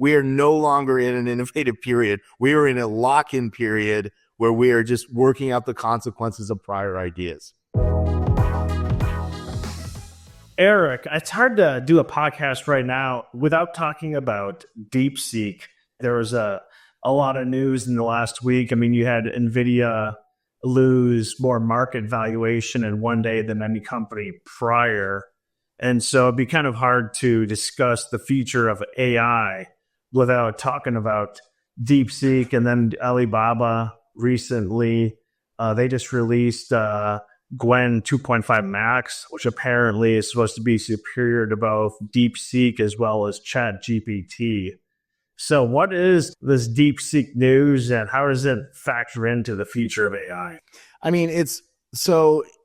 we are no longer in an innovative period. We are in a lock-in period where we are just working out the consequences of prior ideas. Erik, it's hard to do a podcast right now without talking about DeepSeek. There was a lot of news in the last week. I mean, you had NVIDIA lose more market valuation in one day than any company prior. And so it'd be kind of hard to discuss the future of AI without talking about DeepSeek. And then Alibaba recently, they just released Gwen 2.5 Max, which apparently is supposed to be superior to both DeepSeek as well as ChatGPT. So what is this DeepSeek news and how does it factor into the future of AI? I mean, it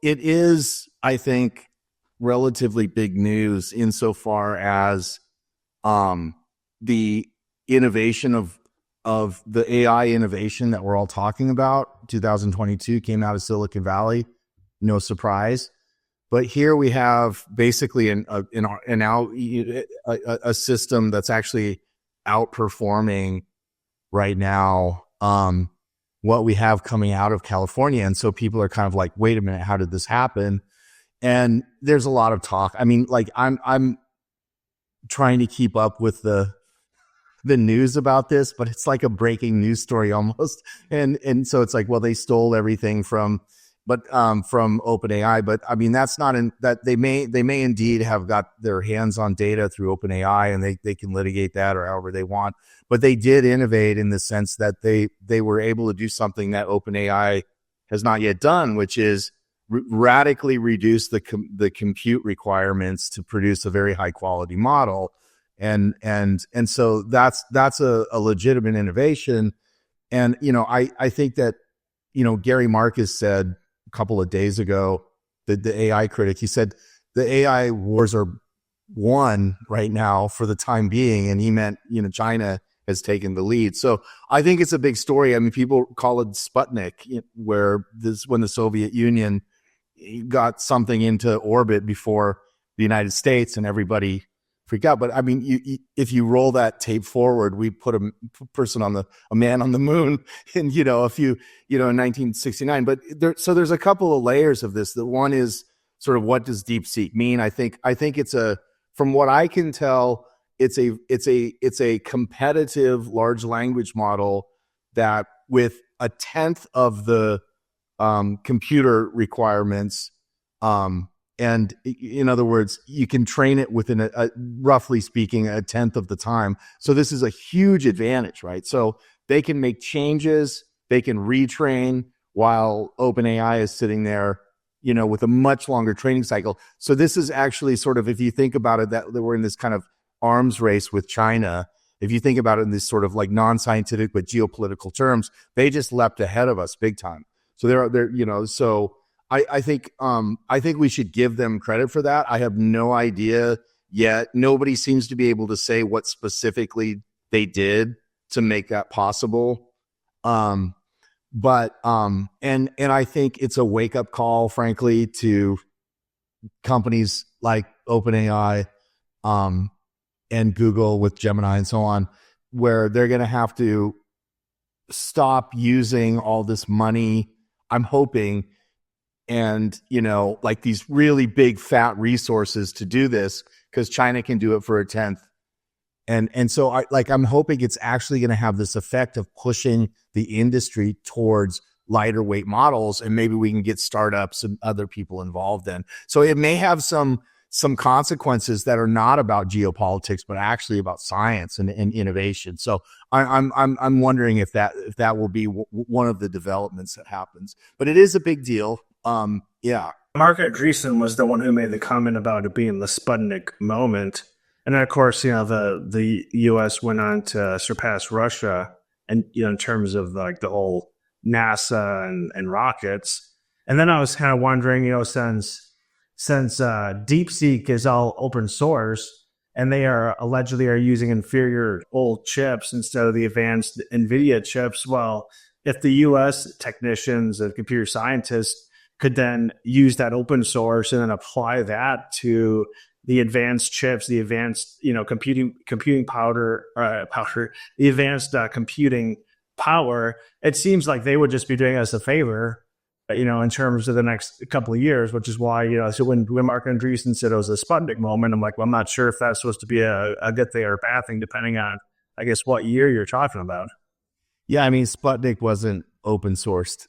is, I think, relatively big news insofar as the innovation of the AI innovation that we're all talking about. 2022 came out of Silicon Valley. No surprise, but here we have basically a system that's actually outperforming right now what we have coming out of California, and so people are kind of like, "Wait a minute, how did this happen?" And there's a lot of talk. I mean, like I'm trying to keep up with the news about this, but it's like a breaking news story almost, and so it's like, well, they stole everything from OpenAI, but I mean that's not that they may indeed have got their hands on data through OpenAI and they can litigate that or however they want, but they did innovate in the sense that they were able to do something that OpenAI has not yet done, which is radically reduce the compute requirements to produce a very high quality model, and so that's a legitimate innovation, and I think that Gary Marcus said a couple of days ago, the AI critic, he said the AI wars are won right now for the time being. And he meant, China has taken the lead. So I think it's a big story. I mean, people call it Sputnik, when the Soviet Union got something into orbit before the United States and everybody freak out. But I mean, if you roll that tape forward, we put a man on the moon in, in 1969. But there's a couple of layers of this. The one is sort of, what does DeepSeek mean? I think it's from what I can tell, it's a competitive large language model that with a tenth of the computer requirements, and in other words, you can train it within roughly speaking, a tenth of the time. So this is a huge advantage, right? So they can make changes, they can retrain while OpenAI is sitting there, with a much longer training cycle. So this is actually sort of, if you think about it, that we're in this kind of arms race with China. If you think about it in this sort of like non-scientific but geopolitical terms, they just leapt ahead of us big time. So I think we should give them credit for that. I have no idea yet. Nobody seems to be able to say what specifically they did to make that possible. But I think it's a wake-up call, frankly, to companies like OpenAI and Google with Gemini and so on, where they're going to have to stop using all this money, I'm hoping, and like these really big fat resources to do this, because China can do it for a tenth. And so I'm hoping it's actually going to have this effect of pushing the industry towards lighter weight models, and maybe we can get startups and other people involved in. So it may have some consequences that are not about geopolitics, but actually about science and innovation. So I'm wondering if that will be one of the developments that happens. But it is a big deal. Yeah. Mark Andreessen was the one who made the comment about it being the Sputnik moment. And then, of course, the U.S. went on to surpass Russia, and in terms of like the whole NASA and rockets. And then I was kind of wondering, since DeepSeek is all open source, and they allegedly are using inferior old chips instead of the advanced NVIDIA chips. Well, if the U.S. technicians and computer scientists could then use that open source and then apply that to the advanced chips, the advanced, computing power, the advanced computing power, it seems like they would just be doing us a favor, in terms of the next couple of years, which is why, so when Mark Andreessen said it was a Sputnik moment, I'm like, well, I'm not sure if that's supposed to be a good thing or a bad thing, depending on, I guess, what year you're talking about. Yeah, I mean, Sputnik wasn't open sourced,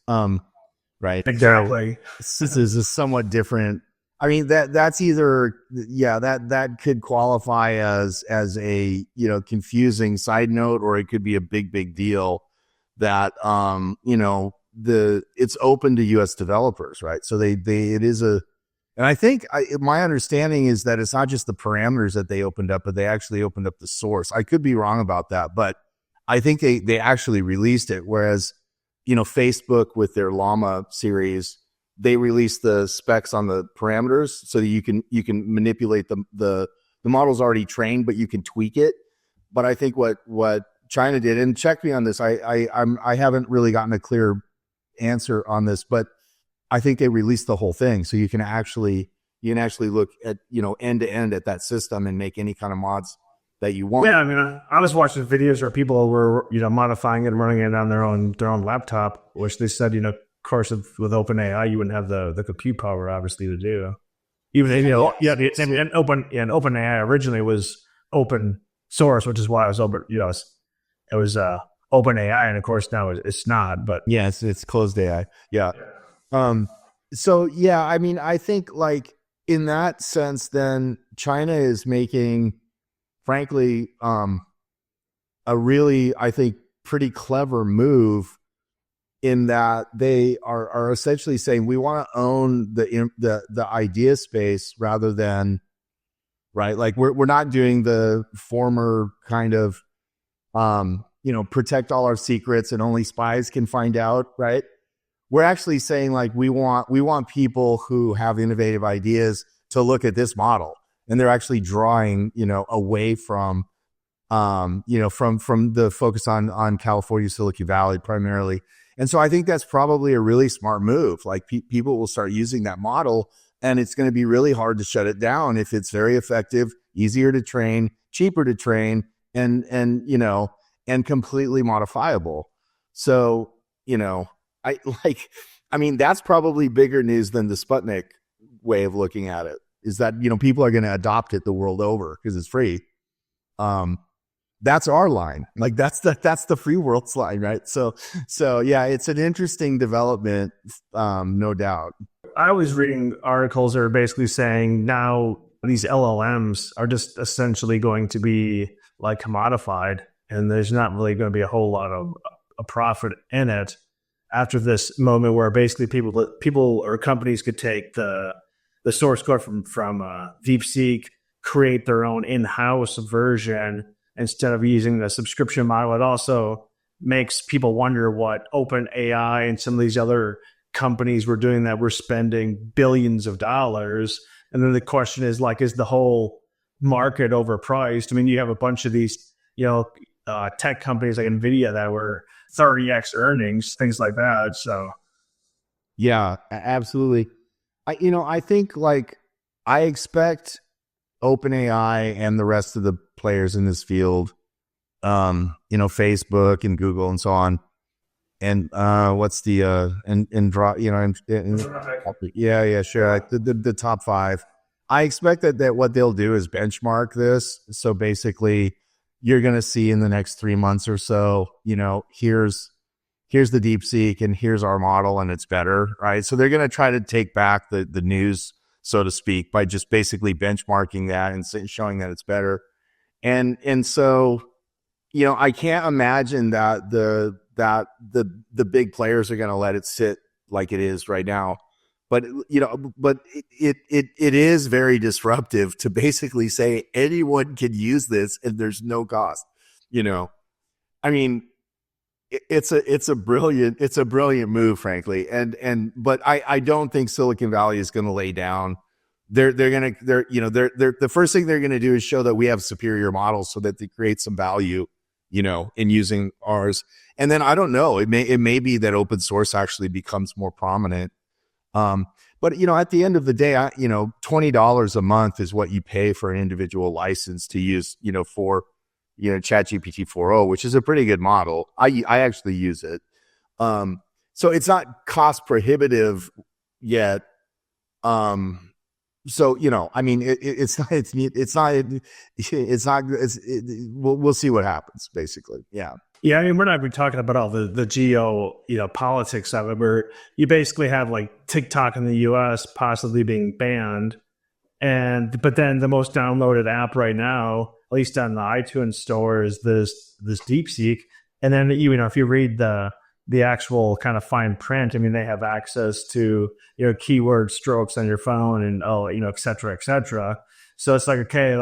right? Exactly. So this is a somewhat different. I mean, that's either, that could qualify as a confusing side note, or it could be a big deal that it's open to U.S. developers, right? So it is and I think my understanding is that it's not just the parameters that they opened up, but they actually opened up the source. I could be wrong about that, but I think they actually released it. Whereas, Facebook with their Llama series, they released the specs on the parameters so that you can manipulate the model's already trained, but you can tweak it. But I think what China did, and check me on this, I haven't really gotten a clear answer on this, but I think they released the whole thing, so you can actually look at end to end at that system and make any kind of mods that you want. Yeah, I mean, I was watching videos where people were modifying it and running it on their own laptop, which they said of course with OpenAI you wouldn't have the compute power obviously to do. Even and OpenAI originally was open source, which is why it was open. It was OpenAI, and of course now it's not. But yeah, it's closed AI. Yeah. So yeah, I mean, I think like in that sense, then China is making, frankly, a really, I think, pretty clever move in that they are essentially saying we want to own the idea space rather than, right? Like we're not doing the former kind of protect all our secrets and only spies can find out, right? We're actually saying like we want people who have innovative ideas to look at this model, and they're actually drawing away from from the focus on California, Silicon Valley primarily. And so I think that's probably a really smart move. Like people will start using that model, and it's going to be really hard to shut it down if it's very effective, easier to train, cheaper to train, and completely modifiable. So I mean, that's probably bigger news than the Sputnik way of looking at it, is that, people are going to adopt it the world over because it's free. That's our line. Like that's the free world's line, right? So yeah, it's an interesting development, no doubt. I was reading articles that are basically saying now these LLMs are just essentially going to be like commodified, and there's not really going to be a whole lot of a profit in it after this moment where basically people or companies could take the source code from DeepSeek, create their own in-house version instead of using the subscription model. It also makes people wonder what OpenAI and some of these other companies were doing that were spending billions of dollars. And then the question is like, is the whole market overpriced? I mean, you have a bunch of these, tech companies like NVIDIA that were 30x earnings, things like that. So, yeah, absolutely. I think like I expect OpenAI and the rest of the players in this field, Facebook and Google and so on, and what's the and draw, yeah, sure, the top five. I expect that what they'll do is benchmark this. So basically, you're going to see in the next 3 months or so, here's the DeepSeek and here's our model and it's better, right? So they're going to try to take back the news, so to speak, by just basically benchmarking that and showing that it's better. And so, I can't imagine that the big players are going to let it sit like it is right now. But it is very disruptive to basically say anyone can use this and there's no cost. I mean, it's a brilliant move, frankly. But I don't think Silicon Valley is going to lay down. The first thing they're going to do is show that we have superior models so that they create some value, in using ours. And then I don't know, it may be that open source actually becomes more prominent. But, at the end of the day, $20 a month is what you pay for an individual license to use, for, ChatGPT 4.0, which is a pretty good model. I actually use it. So it's not cost prohibitive yet. So, we'll see what happens, basically. Yeah. Yeah, I mean, we're not even talking about all the geo, politics of it, where you basically have like TikTok in the US possibly being banned. But then the most downloaded app right now, at least on the iTunes store, is this DeepSeek. And then, if you read the actual kind of fine print, I mean, they have access to, keyword strokes on your phone and, et cetera, et cetera. So it's like, okay,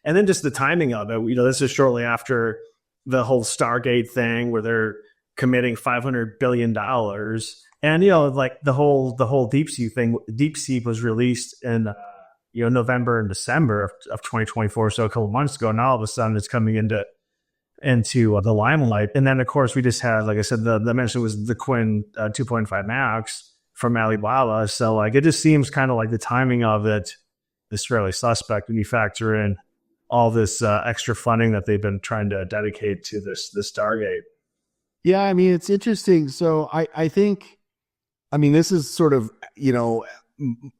and then just the timing of it, this is shortly after the whole Stargate thing where they're committing $500 billion. And, the whole DeepSeek thing, DeepSeek was released in, November and December of 2024. So a couple of months ago, now all of a sudden it's coming into the limelight. And then, of course, we just had, like I said, the mention was the Quinn 2.5 Max from Alibaba. So, it just seems kind of like the timing of it is fairly suspect when you factor in all this extra funding that they've been trying to dedicate to this Stargate. Yeah, I mean, it's interesting. So I think, this is sort of,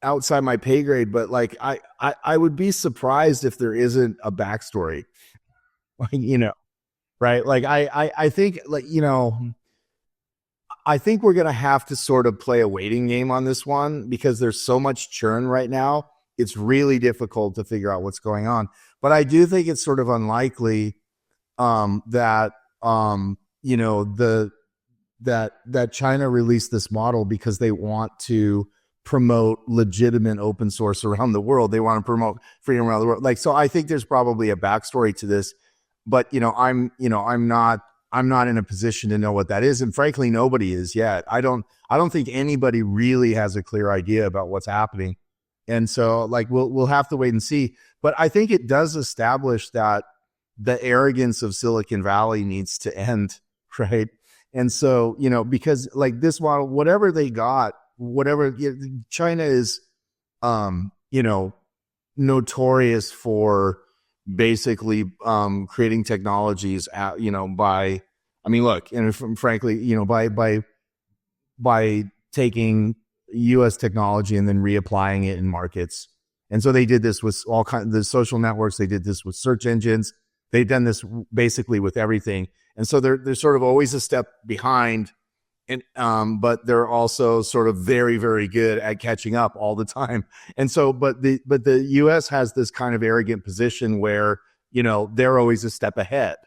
outside my pay grade, but I would be surprised if there isn't a backstory, right? I think I think we're going to have to sort of play a waiting game on this one because there's so much churn right now. It's really difficult to figure out what's going on. But I do think it's sort of unlikely that that China released this model because they want to promote legitimate open source around the world. They want to promote freedom around the world. So I think there's probably a backstory to this, but I'm not in a position to know what that is. And frankly, nobody is yet. I don't think anybody really has a clear idea about what's happening. And so we'll have to wait and see. But I think it does establish that the arrogance of Silicon Valley needs to end, right? And so, because this model, whatever they got, China is, notorious for basically creating technologies by taking US technology and then reapplying it in markets. And so they did this with all kinds of the social networks. They did this with search engines. They've done this basically with everything. And so they're sort of always a step behind, and but they're also sort of very, very good at catching up all the time. And so, but the US has this kind of arrogant position where, they're always a step ahead.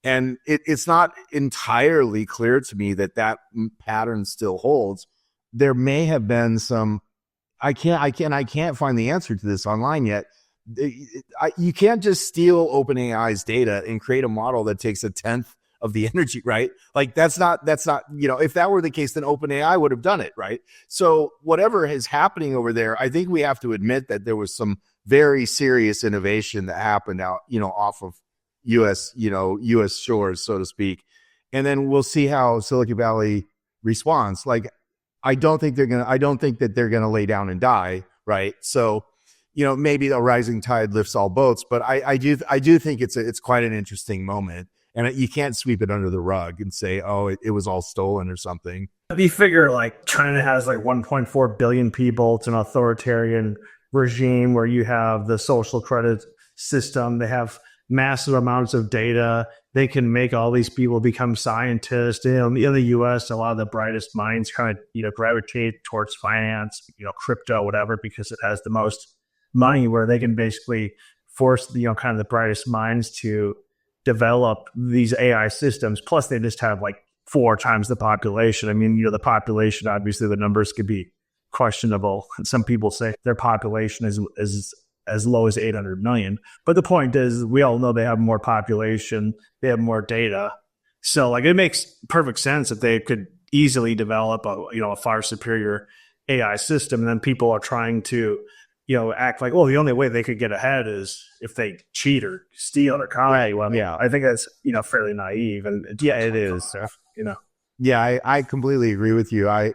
And it's not entirely clear to me that pattern still holds. There may have been some, I can't find the answer to this online yet. You can't just steal OpenAI's data and create a model that takes a tenth of the energy, right? That's not, if that were the case, then OpenAI would have done it, right? So whatever is happening over there, I think we have to admit that there was some very serious innovation that happened out, off of US shores, so to speak. And then we'll see how Silicon Valley responds. I don't think that they're gonna lay down and die, right? So, maybe a rising tide lifts all boats, but I do think it's quite an interesting moment, and you can't sweep it under the rug and say, oh, it was all stolen or something. You figure China has 1.4 billion people. It's an authoritarian regime where you have the social credit system. They have massive amounts of data. They can make all these people become scientists. In the US, a lot of the brightest minds kind of, gravitate towards finance, crypto, whatever, because it has the most money, where they can basically force kind of the brightest minds to develop these AI systems. Plus, they just have 4 times the population. I mean, the population, obviously the numbers could be questionable. And some people say their population is as low as 800 million. But the point is, we all know they have more population, they have more data. So it makes perfect sense that they could easily develop a far superior AI system. And then people are trying to, act like, well, the only way they could get ahead is if they cheat or steal or copy. Well, yeah, I think that's, fairly naive. And it is. Yeah, I completely agree with you. I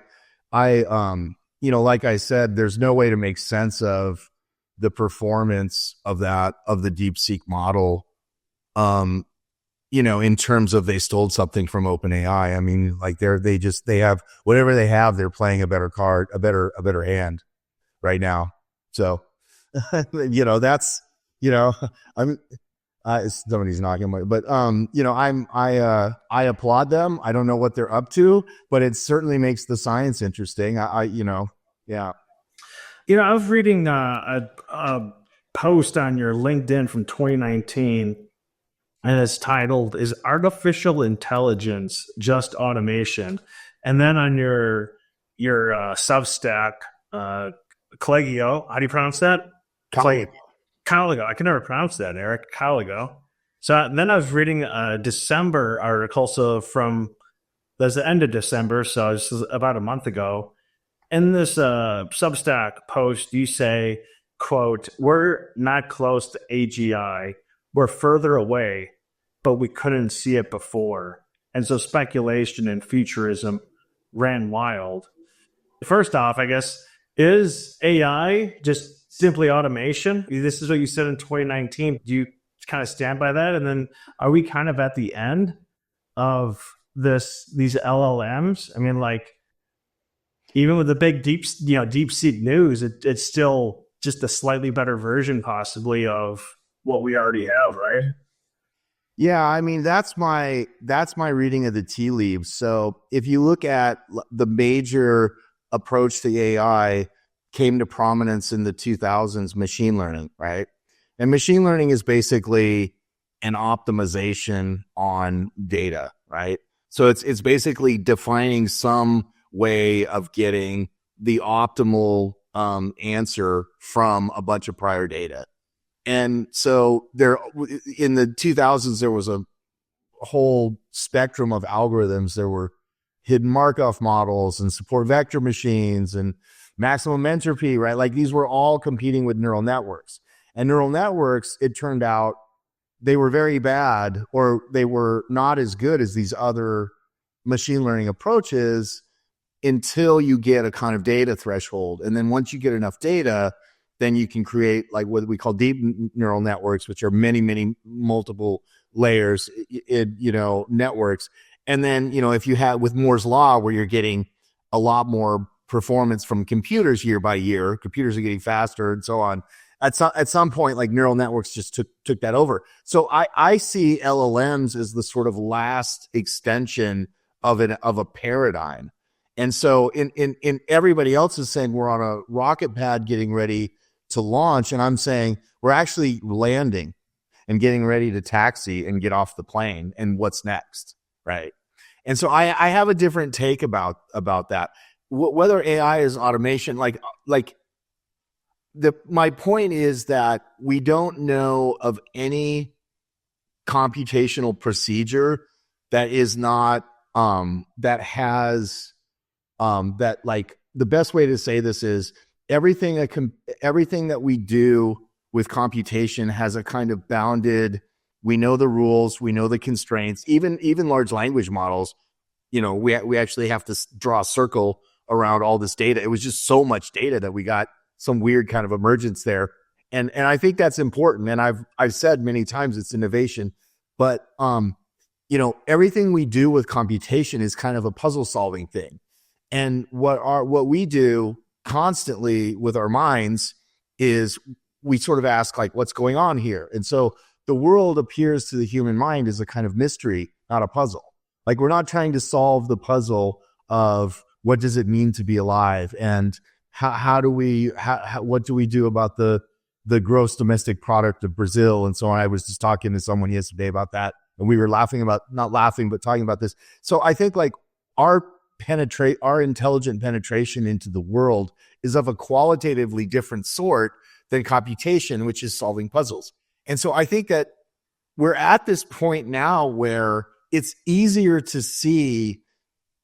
like I said, there's no way to make sense of the performance of the DeepSeek model. In terms of they stole something from OpenAI. I mean, like they have whatever they have, they're playing a better card, a better hand right now. So, that's, I'm, somebody's knocking my, but, I applaud them. I don't know what they're up to, but it certainly makes the science interesting. Yeah. I was reading a post on your LinkedIn from 2019, and it's titled, "Is Artificial Intelligence Just Automation?" And then on your Substack, Clegio, how do you pronounce that? Caligo. I can never pronounce that, Erik. Caligo. So then I was reading a December article, so there's the end of December, so this is about a month ago. In this Substack post, you say, quote, "We're not close to AGI. We're further away, but we couldn't see it before." And so speculation and futurism ran wild. First off, I guess, is AI just simply automation? This is what you said in 2019. Do you kind of stand by that? And then are we kind of at the end of these LLMs? I mean, like, even with the big DeepSeek news, it's still just a slightly better version possibly of what we already have, right? Yeah, I mean, that's my reading of the tea leaves. So if you look at the major approach to AI came to prominence in the 2000s, machine learning, right? And machine learning is basically an optimization on data, right? So it's basically defining some way of getting the optimal answer from a bunch of prior data. And so in the 2000s, there was a whole spectrum of algorithms. There were hidden Markov models and support vector machines and maximum entropy, right? Like these were all competing with neural networks. And neural networks, it turned out, they were very bad, or they were not as good as these other machine learning approaches until you get a kind of data threshold. And then once you get enough data, then you can create like what we call deep neural networks, which are many multiple layers in, networks. And then, if you have with Moore's law, where you're getting a lot more performance from computers year by year, computers are getting faster and so on. At some point, like neural networks just took that over. So I see LLMs as the sort of last extension of a paradigm. And so in everybody else is saying we're on a rocket pad getting ready to launch, and I'm saying we're actually landing and getting ready to taxi and get off the plane, and what's next, right? And so I have a different take about that. Whether AI is automation, my point is that we don't know of any computational procedure that is not that has that, like, the best way to say this is everything that we do with computation has a kind of bounded, we know the rules, we know the constraints. Even large language models, we actually have to draw a circle around all this data. It was just so much data that we got some weird kind of emergence there. And I think that's important. And I've said many times it's innovation, but everything we do with computation is kind of a puzzle solving thing. And what we do constantly with our minds is we sort of ask, like, what's going on here? And so the world appears to the human mind as a kind of mystery, not a puzzle. Like, we're not trying to solve the puzzle of what does it mean to be alive, and what do we do about the gross domestic product of Brazil and so on. I was just talking to someone yesterday about that, and we were talking about this. So I think, like, our intelligent penetration into the world is of a qualitatively different sort than computation, which is solving puzzles. And so I think that we're at this point now where it's easier to see,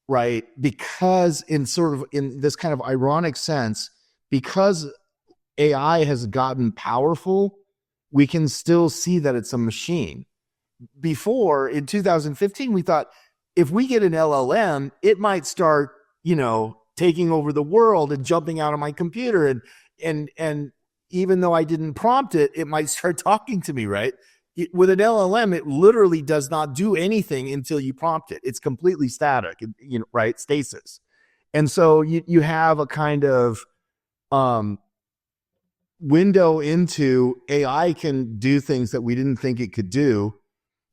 right? Because in this kind of ironic sense, because AI has gotten powerful, we can still see that it's a machine. Before, in 2015, we thought, if we get an LLM, it might start, taking over the world and jumping out of my computer. And even though I didn't prompt it, it might start talking to me, right? With an LLM, it literally does not do anything until you prompt it. It's completely static, right? Stasis. And so you have a kind of window into AI can do things that we didn't think it could do.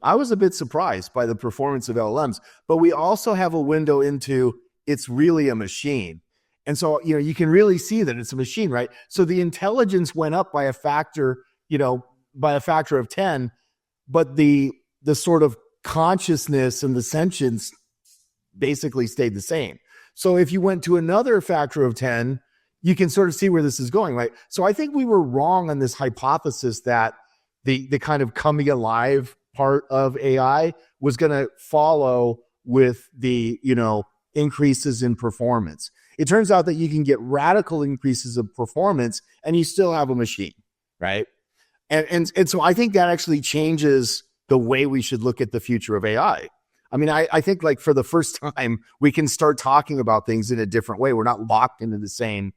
I was a bit surprised by the performance of LLMs, but we also have a window into it's really a machine. And so, you can really see that it's a machine, right? So the intelligence went up by a factor, of 10, but the sort of consciousness and the sentience basically stayed the same. So if you went to another factor of 10, you can sort of see where this is going, right? So I think we were wrong on this hypothesis that the kind of coming alive part of AI was going to follow with the, increases in performance. It turns out that you can get radical increases of performance and you still have a machine, right? And so I think that actually changes the way we should look at the future of AI. I mean, I think like for the first time, we can start talking about things in a different way. We're not locked into the same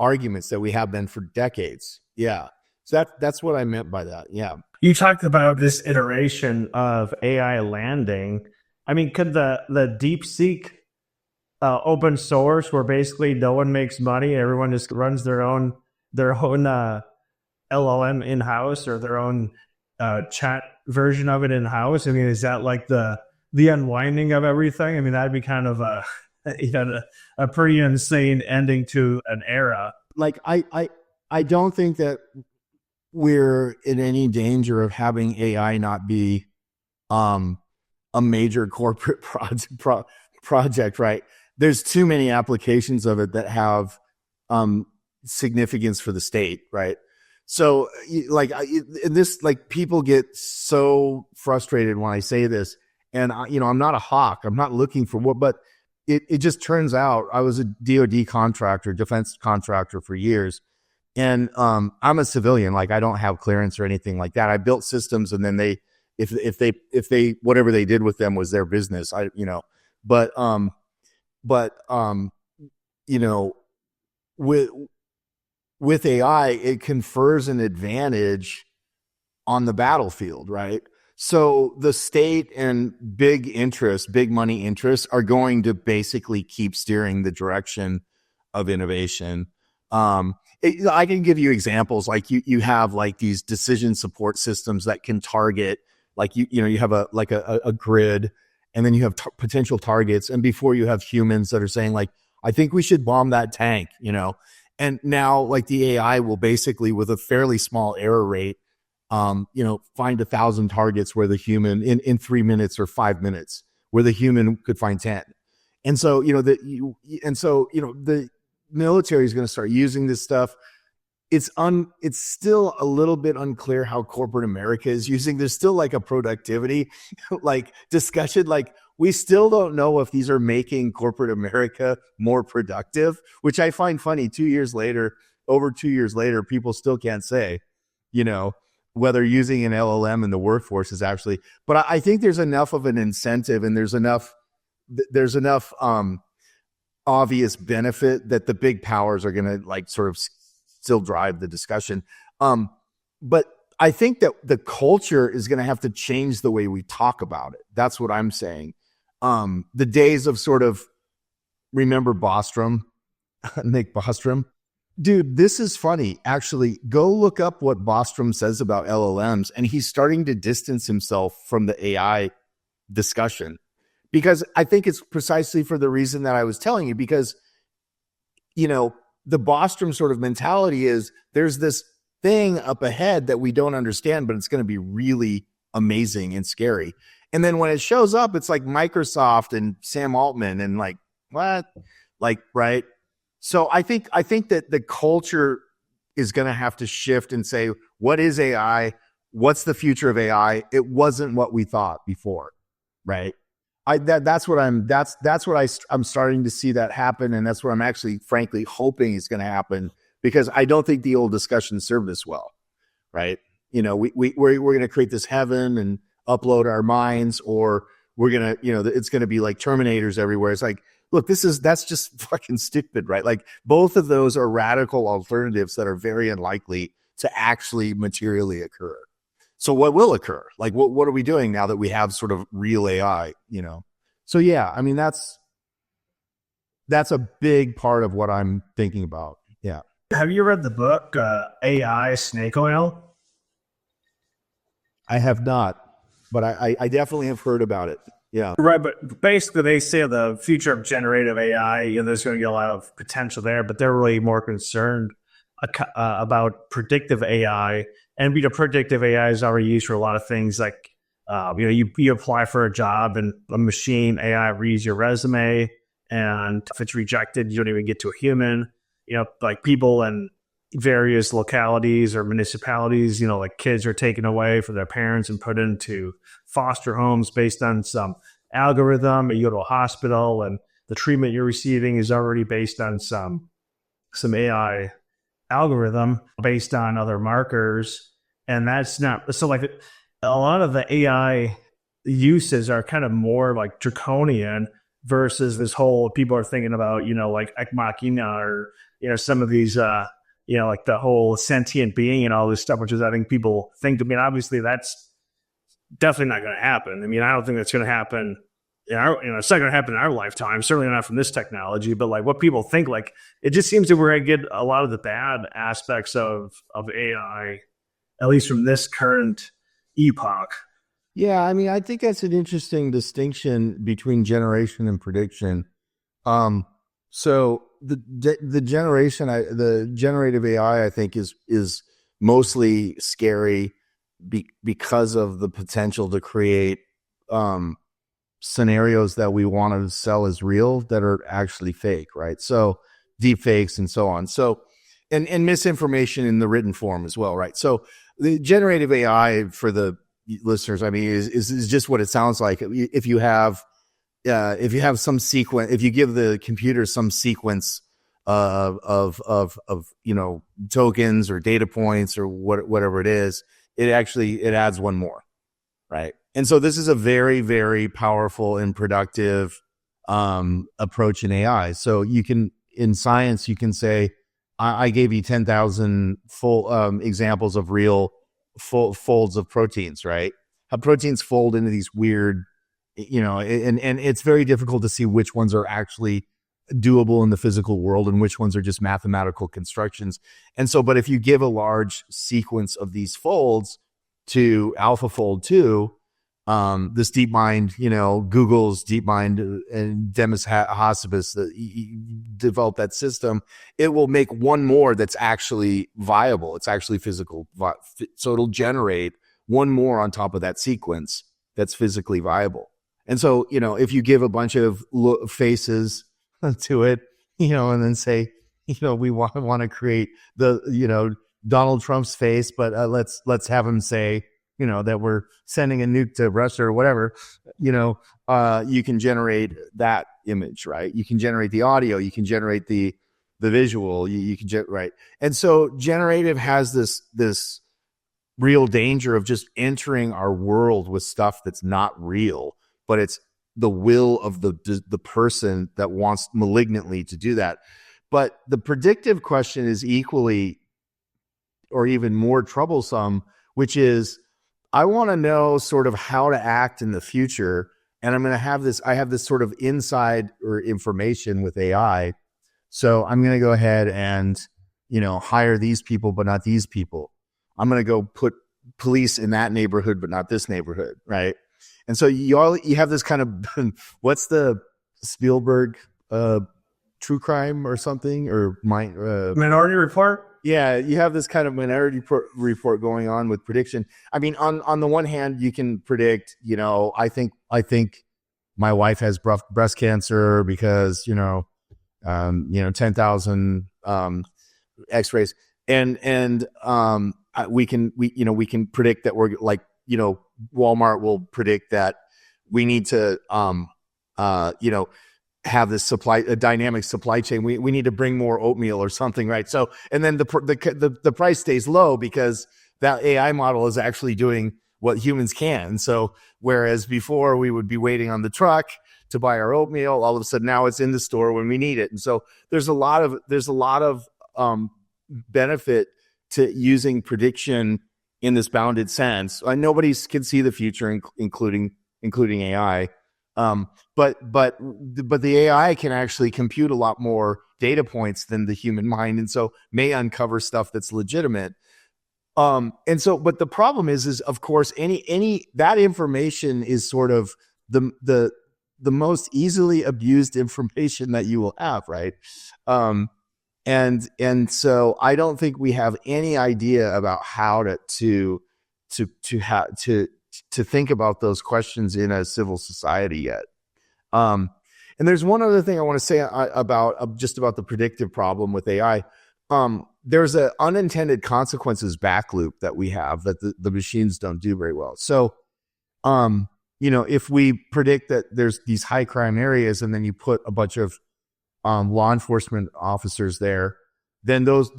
arguments that we have been for decades. Yeah. So that's what I meant by that. Yeah. You talked about this iteration of AI landing. I mean, could the DeepSeek open source where basically no one makes money, everyone just runs their own LLM in-house or their own chat version of it in-house? I mean, is that like the unwinding of everything? I mean, that'd be kind of a pretty insane ending to an era. Like, I don't think that we're in any danger of having AI not be a major corporate project, right? There's too many applications of it that have significance for the state, right? So people get so frustrated when I say this, and I'm not a hawk. I'm not looking for what, but it just turns out I was a DoD contractor, defense contractor for years. And I'm a civilian, like I don't have clearance or anything like that. I built systems, and then if they whatever they did with them was their business. With AI, it confers an advantage on the battlefield, right? So the state and big money interests are going to basically keep steering the direction of innovation. I can give you examples, like you have like these decision support systems that can target, like you have a grid, and then you have potential targets, and before you have humans that are saying like, I think we should bomb that tank, and now like the AI will basically, with a fairly small error rate, find 1,000 targets where the human in 3 minutes or 5 minutes, where the human could find 10. And so the military is going to start using this stuff. It's still a little bit unclear how corporate America is using. There's still like a productivity like discussion. Like we still don't know if these are making corporate America more productive, which I find funny. Over 2 years later, people still can't say, whether using an LLM in the workforce is actually. But I think there's enough of an incentive, and there's enough obvious benefit that the big powers are going to like sort of still drive the discussion. But I think that the culture is going to have to change the way we talk about it. That's what I'm saying. The days of sort of, remember Bostrom, Nick Bostrom? Dude, this is funny. Actually, go look up what Bostrom says about LLMs, and he's starting to distance himself from the AI discussion. Because I think it's precisely for the reason that I was telling you, because, the Bostrom sort of mentality is there's this thing up ahead that we don't understand, but it's going to be really amazing and scary. And then when it shows up, it's like Microsoft and Sam Altman and like, what? Like, right? So I think that the culture is going to have to shift and say, what is AI? What's the future of AI? It wasn't what we thought before, right? That's what I'm starting to see that happen, and that's what I'm actually, frankly, hoping is going to happen, because I don't think the old discussion served us well, right? We're going to create this heaven and upload our minds, or we're going to, it's going to be like Terminators everywhere. It's like, look, that's just fucking stupid, right? Like both of those are radical alternatives that are very unlikely to actually materially occur. So what will occur? Like what are we doing now that we have sort of real AI, So yeah, I mean, that's a big part of what I'm thinking about. Yeah. Have you read the book AI Snake Oil? I have not, but I definitely have heard about it. Yeah. Right, but basically they say the future of generative AI, there's going to be a lot of potential there, but they're really more concerned about predictive AI. And predictive AI is already used for a lot of things like, you apply for a job and a machine AI reads your resume, and if it's rejected, you don't even get to a human. Like people in various localities or municipalities, like kids are taken away from their parents and put into foster homes based on some algorithm. You go to a hospital and the treatment you're receiving is already based on some AI algorithm based on other markers. And that's not so, like, a lot of the AI uses are kind of more like draconian versus this whole, people are thinking about, like Ex Machina or, some of these, like the whole sentient being and all this stuff, which is, I think people think, obviously that's definitely not going to happen. I don't think that's going to happen it's not going to happen in our lifetime, certainly not from this technology, but like what people think, like, it just seems that we're going to get a lot of the bad aspects of AI, at least from this current epoch. Yeah, I think that's an interesting distinction between generation and prediction. So the generative AI, I think, is mostly scary because of the potential to create scenarios that we want to sell as real that are actually fake, right? So deep fakes and so on. So and misinformation in the written form as well, right? So the generative AI, for the listeners, is just what it sounds like. If you have some sequence, if you give the computer some sequence of tokens or data points or whatever it is, it adds one more, right? And so this is a very, very powerful and productive approach in AI. So in science, you can say, I gave you 10,000 full examples of real folds of proteins, right? How proteins fold into these weird, and it's very difficult to see which ones are actually doable in the physical world and which ones are just mathematical constructions. And so, but if you give a large sequence of these folds to AlphaFold 2, this DeepMind, Google's DeepMind and Demis Hassabis developed that system, it will make one more that's actually viable. It's actually physical. So it'll generate one more on top of that sequence that's physically viable. And so, if you give a bunch of faces to it, and then say, we want to create the, Donald Trump's face, but let's have him say, that we're sending a nuke to Russia or whatever, you can generate that image, right? You can generate the audio, you can generate the visual, you can right. And so generative has this real danger of just entering our world with stuff that's not real, but it's the will of the person that wants malignantly to do that. But the predictive question is equally or even more troublesome, which is, I want to know sort of how to act in the future. And I have this sort of inside or information with AI. So I'm going to go ahead and, hire these people, but not these people. I'm going to go put police in that neighborhood, but not this neighborhood. Right. And so you have this kind of, what's the Spielberg, true crime or something, or Minority Report? Yeah, you have this kind of Minority Report going on with prediction. On the one hand, you can predict, I think my wife has breast cancer because, 10,000 X-rays, and we can predict that we're like, Walmart will predict that we need to have this a dynamic supply chain. We need to bring more oatmeal or something, right? So, and then the price stays low because that AI model is actually doing what humans can. So whereas before we would be waiting on the truck to buy our oatmeal, all of a sudden now it's in the store when we need it. And so there's a lot of benefit to using prediction in this bounded sense. Nobody can see the future, including AI. But the AI can actually compute a lot more data points than the human mind, and so may uncover stuff that's legitimate. And so, but the problem is of course, any that information is sort of the most easily abused information that you will have, right? And so I don't think we have any idea about how to think about those questions in a civil society yet. And there's one other thing I want to say about the predictive problem with AI. There's an unintended consequences back loop that we have that the machines don't do very well. So, if we predict that there's these high crime areas and then you put a bunch of law enforcement officers there, then those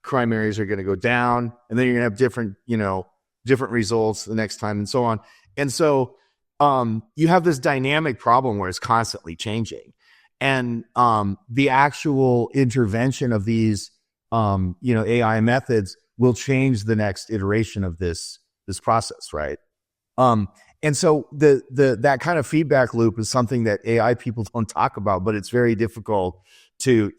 crime areas are going to go down, and then you're going to have different results the next time, and so on. And so you have this dynamic problem where it's constantly changing, and the actual intervention of these AI methods will change the next iteration of this process, right? And so that kind of feedback loop is something that AI people don't talk about, but it's very difficult to,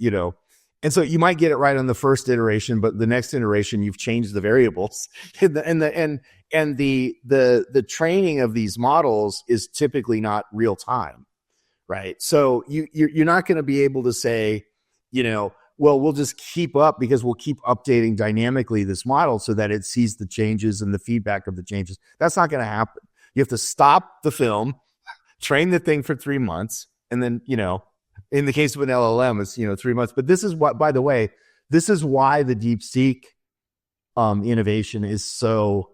and so you might get it right on the first iteration, but the next iteration you've changed the variables, and the training of these models is typically not real time, right? So you're not going to be able to say, well, we'll just keep up because we'll keep updating dynamically this model so that it sees the changes and the feedback of the changes. That's not going to happen. You have to stop the film, train the thing for 3 months, and then, in the case of an LLM, it's 3 months. But this is what, by the way, this is why the DeepSeek innovation is so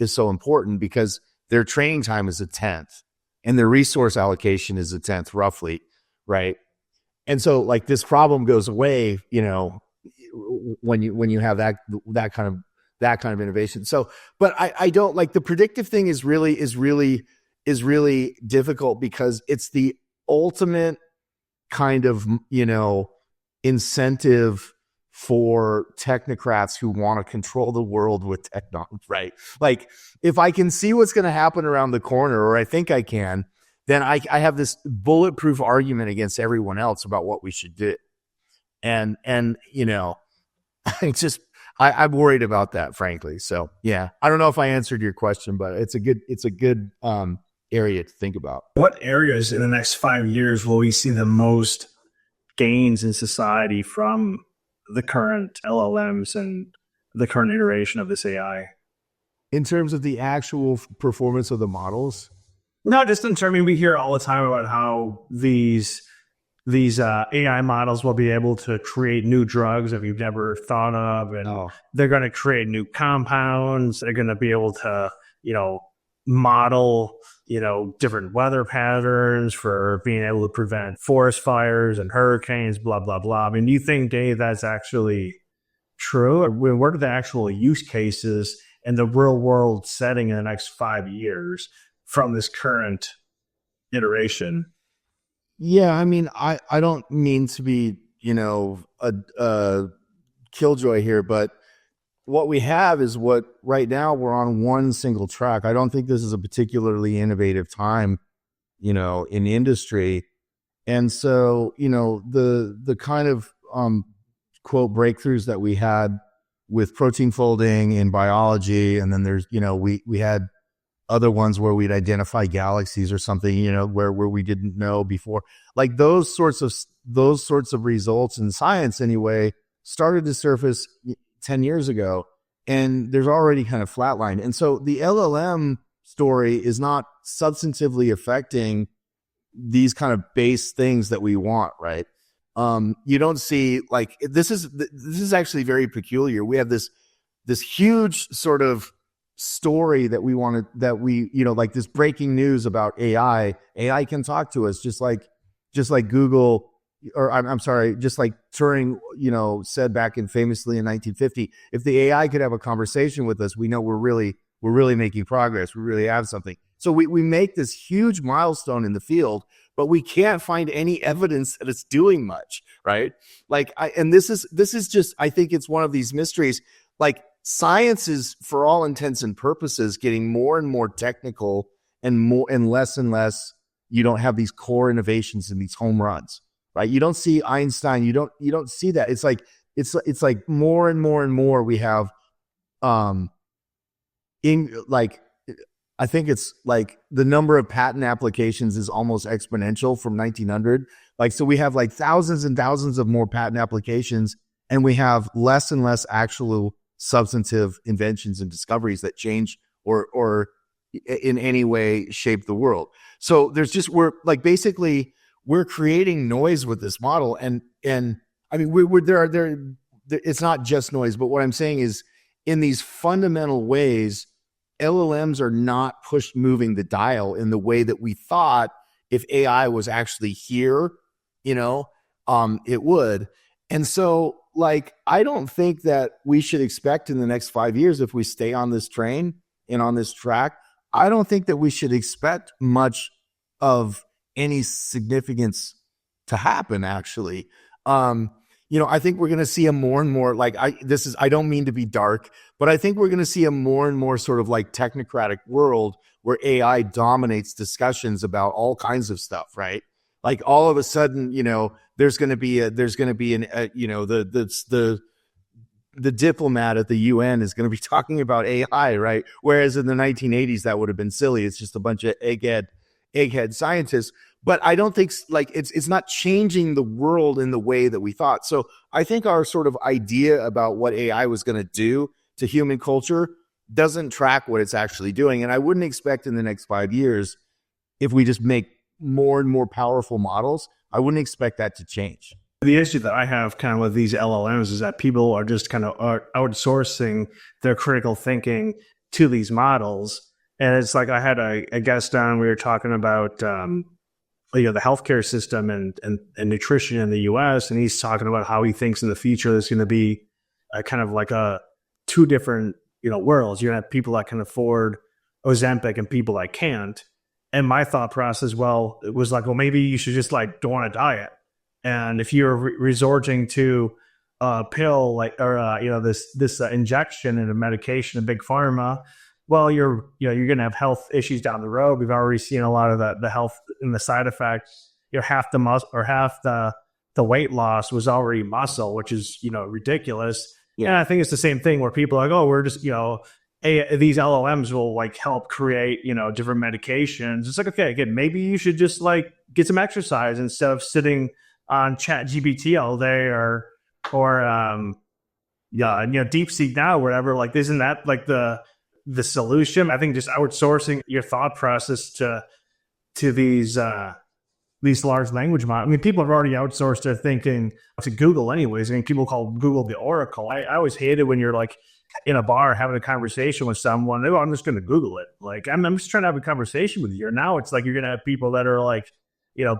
important, because their training time is a tenth and their resource allocation is a tenth, roughly, right? And so, like, this problem goes away, when you have that kind of innovation. So, but I don't like the predictive thing is really difficult because it's the ultimate kind of, incentive for technocrats who want to control the world with technology, right? Like, if I can see what's going to happen around the corner, or I think I can, then I have this bulletproof argument against everyone else about what we should do. And it's just, I'm worried about that, frankly. So yeah, I don't know if I answered your question, but it's a good area to think about. What areas in the next 5 years will we see the most gains in society from the current LLMs and the current iteration of this AI? In terms of the actual performance of the models? No, just in terms, we hear all the time about how these AI models will be able to create new drugs that we've never thought of, and they're going to create new compounds. They're going to be able to, model, different weather patterns for being able to prevent forest fires and hurricanes, blah, blah, blah. I mean, do you think, Dave, that's actually true? Or what are the actual use cases in the real world setting in the next 5 years from this current iteration? Yeah, I mean, I don't mean to be, a killjoy here, but what we have is what right now we're on one single track. I don't think this is a particularly innovative time, in industry. And so, the kind of quote breakthroughs that we had with protein folding in biology, and then there's, we had other ones where we'd identify galaxies or something, where we didn't know before. Like those sorts of results in science anyway started to surface 10 years ago, and there's already kind of flatlined. And so the LLM story is not substantively affecting these kind of base things that we want, right? You don't see, like, this is actually very peculiar. We have this huge sort of story that we wanted, like this breaking news about AI can talk to us just like Google, or I'm sorry, just like Turing, said back famously in 1950, if the AI could have a conversation with us, we know we're really we're really making progress. We really have something. So we make this huge milestone in the field, but we can't find any evidence that it's doing much, right? Like, and this is just, I think it's one of these mysteries. Like, science is, for all intents and purposes, getting more and more technical and less, you don't have these core innovations and these home runs, right? You don't see Einstein. You don't see that. It's like more and more we have, I think it's like the number of patent applications is almost exponential from 1900. Like, so we have like thousands and thousands of more patent applications, and we have less and less actual substantive inventions and discoveries that change or in any way shape the world. So we're creating noise with this model, and I mean it's not just noise, but what I'm saying is, in these fundamental ways, LLMs are not moving the dial in the way that we thought if AI was actually here, it would. And so, like, I don't think that we should expect in the next 5 years, if we stay on this train and on this track, I don't think that we should expect much of any significance to happen, actually. I think we're going to see a more and more, like, I don't mean to be dark, but I think we're going to see a more and more sort of like technocratic world where AI dominates discussions about all kinds of stuff, right? Like, all of a sudden, there's going to be the diplomat at the UN is going to be talking about AI, right? Whereas in the 1980s, that would have been silly. It's just a bunch of egghead scientists. But I don't think, like, it's not changing the world in the way that we thought. So I think our sort of idea about what AI was going to do to human culture doesn't track what it's actually doing. And I wouldn't expect in the next 5 years, if we just make more and more powerful models, I wouldn't expect that to change. The issue that I have kind of with these LLMs is that people are just kind of outsourcing their critical thinking to these models. And it's like, I had a guest on, we were talking about the healthcare system and nutrition in the US, and he's talking about how he thinks in the future there's going to be a kind of like two different worlds. You're going to have people that can afford Ozempic and people that can't. And my thought process, it was like, well, maybe you should just like go on a diet. And if you're resorting to a pill, this injection and a medication, a big pharma, well, you're going to have health issues down the road. We've already seen a lot of the health and the side effects. Half the muscle or half the weight loss was already muscle, which is ridiculous. Yeah, and I think it's the same thing where people are like, oh, we're just these LLMs will like help create different medications. It's like, okay, again, maybe you should just like get some exercise instead of sitting on ChatGPT all day or DeepSeek now, whatever. Like, isn't that like the solution? I think just outsourcing your thought process to these large language models. I mean, people have already outsourced their thinking to Google anyways. I mean, people call Google the Oracle. I always hate it when you're like in a bar having a conversation with someone. Oh, I'm just going to Google it. Like, I'm just trying to have a conversation with you. And now it's like you're going to have people that are like,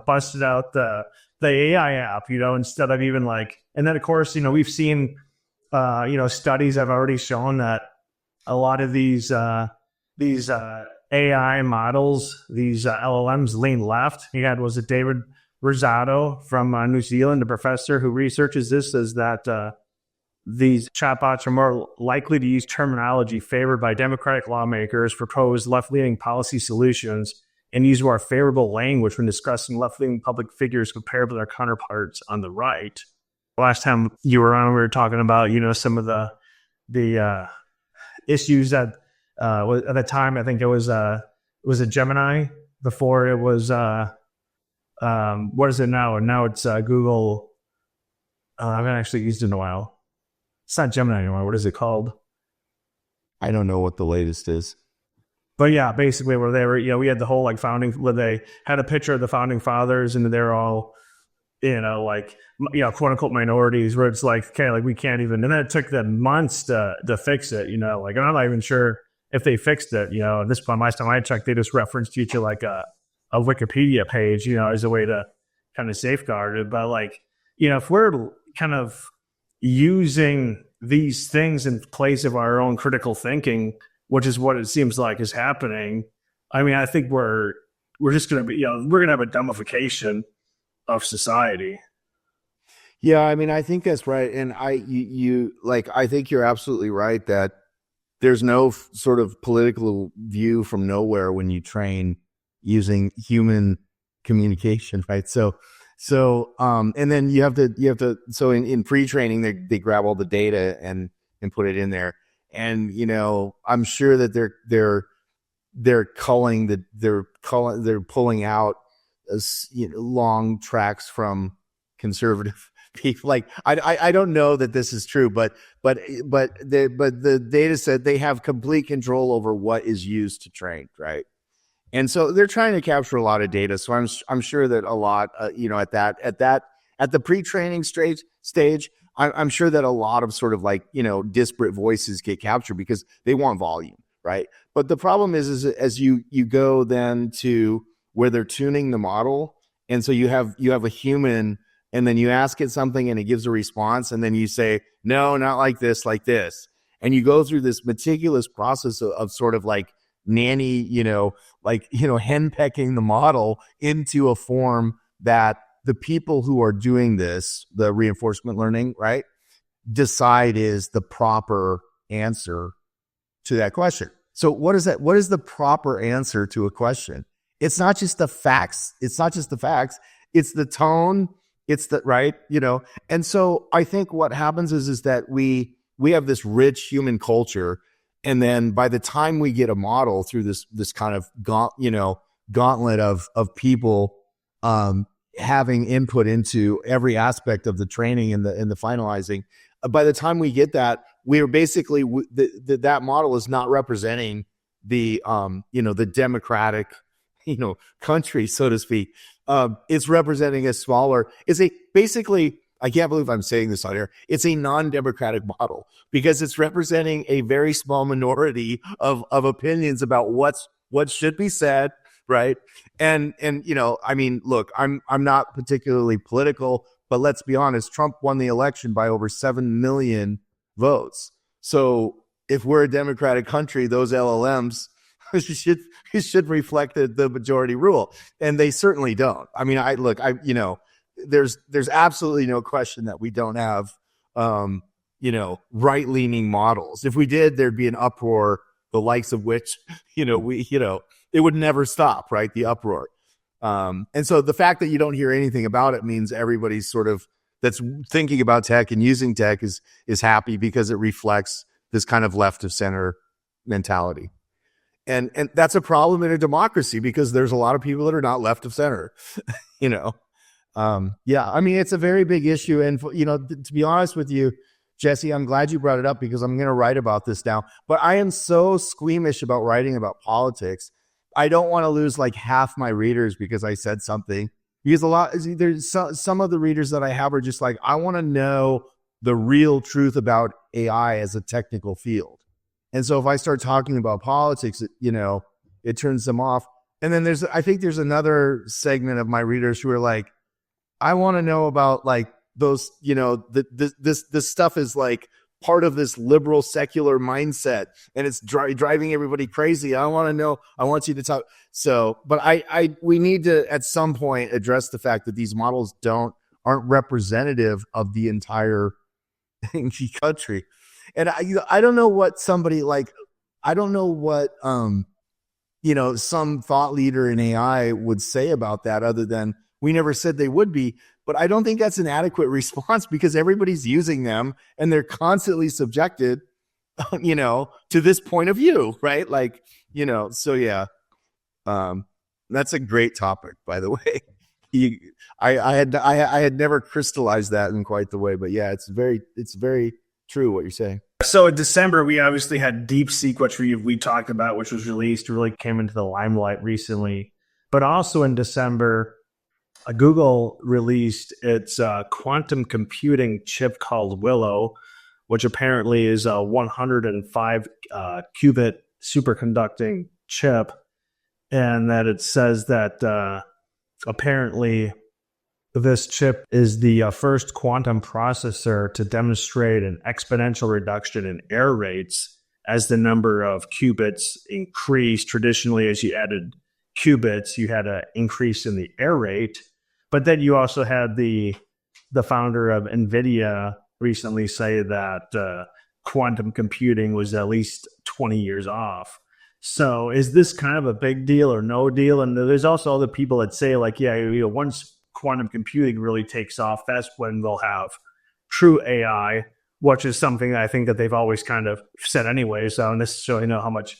busted out the AI app, instead of even like, and then of course, we've seen, studies have already shown that a lot of these AI models, these LLMs lean left. Was it David Rosado from New Zealand, a professor who researches this, says that these chatbots are more likely to use terminology favored by Democratic lawmakers, propose left-leaning policy solutions, and use more favorable language when discussing left-leaning public figures compared with their counterparts on the right. Last time you were on, we were talking about, some of the issues that at the time, I think it was a Gemini. Before it was what is it now? And now it's Google. I haven't actually used it in a while. It's not Gemini anymore. What is it called? I don't know what the latest is. But yeah, basically where they were, we had the whole like founding, where they had a picture of the founding fathers and they're all, quote unquote minorities, where it's like, okay, like we can't even, and then it took them months to fix it, and I'm not even sure if they fixed it, at this point, last time I checked, they just referenced you to like a Wikipedia page, as a way to kind of safeguard it. But like, if we're kind of using these things in place of our own critical thinking, which is what it seems like is happening. I mean, I think we're just going to be, we're going to have a dumbification of society. Yeah, I mean, I think that's right. And I think you're absolutely right that there's no sort of political view from nowhere when you train using human communication, right? And then you have to, so in pre-training, they grab all the data and put it in there. And, I'm sure that they're pulling out long tracks from conservative people. Like I don't know that this is true, but the data said they have complete control over what is used to train, right? And so they're trying to capture a lot of data. So I'm sure that a lot, at the pre-training stage, I'm sure that a lot of sort of like disparate voices get captured because they want volume, right? But the problem is as you go then to where they're tuning the model, and so you have a human, and then you ask it something and it gives a response, and then you say no, not like this, and you go through this meticulous process of sort of like nanny, henpecking the model into a form that the people who are doing this, the reinforcement learning, right, decide is the proper answer to that question. So what is that? What is the proper answer to a question? It's not just the facts. It's the tone. It's the right, And so I think what happens is that we have this rich human culture. And then by the time we get a model through this kind of gauntlet of people having input into every aspect of the training and the finalizing, by the time we get that, we are basically that model is not representing the the democratic country, so to speak. It's representing a smaller. Basically. I can't believe I'm saying this on air. It's a non-democratic model because it's representing a very small minority of opinions about what should be said, right? And I mean, look, I'm not particularly political, but let's be honest, Trump won the election by over 7 million votes. So if we're a democratic country, those LLMs should reflect the majority rule, and they certainly don't. I mean, there's absolutely no question that we don't have, right-leaning models. If we did, there'd be an uproar, the likes of which, it would never stop, right? The uproar. And so the fact that you don't hear anything about it means everybody's sort of that's thinking about tech and using tech is happy because it reflects this kind of left of center mentality. And that's a problem in a democracy because there's a lot of people that are not left of center, I mean, it's a very big issue. And, to be honest with you, Jesse, I'm glad you brought it up because I'm going to write about this now. But I am so squeamish about writing about politics. I don't want to lose like half my readers because I said something. Because there's some of the readers that I have are just like, I want to know the real truth about AI as a technical field. And so if I start talking about politics, it turns them off. And then I think there's another segment of my readers who are like, I want to know about like those, this stuff is like part of this liberal secular mindset and it's driving everybody crazy. I want to know, I want you to talk. So, but we need to at some point address the fact that these models aren't representative of the entire country. And I don't know what somebody like, I don't know what, some thought leader in AI would say about that other than we never said they would be, but I don't think that's an adequate response because everybody's using them and they're constantly subjected, to this point of view, right? Like, so yeah, that's a great topic, by the way. I had never crystallized that in quite the way, but yeah, it's very true what you're saying. So in December, we obviously had DeepSeek, which we talked about, which was released, really came into the limelight recently. But also in December, Google released its quantum computing chip called Willow, which apparently is a 105 qubit superconducting chip. And that it says that apparently this chip is the first quantum processor to demonstrate an exponential reduction in error rates as the number of qubits increased, traditionally, as you added qubits, you had an increase in the error rate. But then you also had the founder of NVIDIA recently say that quantum computing was at least 20 years off. So is this kind of a big deal or no deal? And there's also other people that say, like, yeah, once quantum computing really takes off, that's when we'll have true AI, which is something that I think that they've always kind of said anyway. So I don't necessarily know how much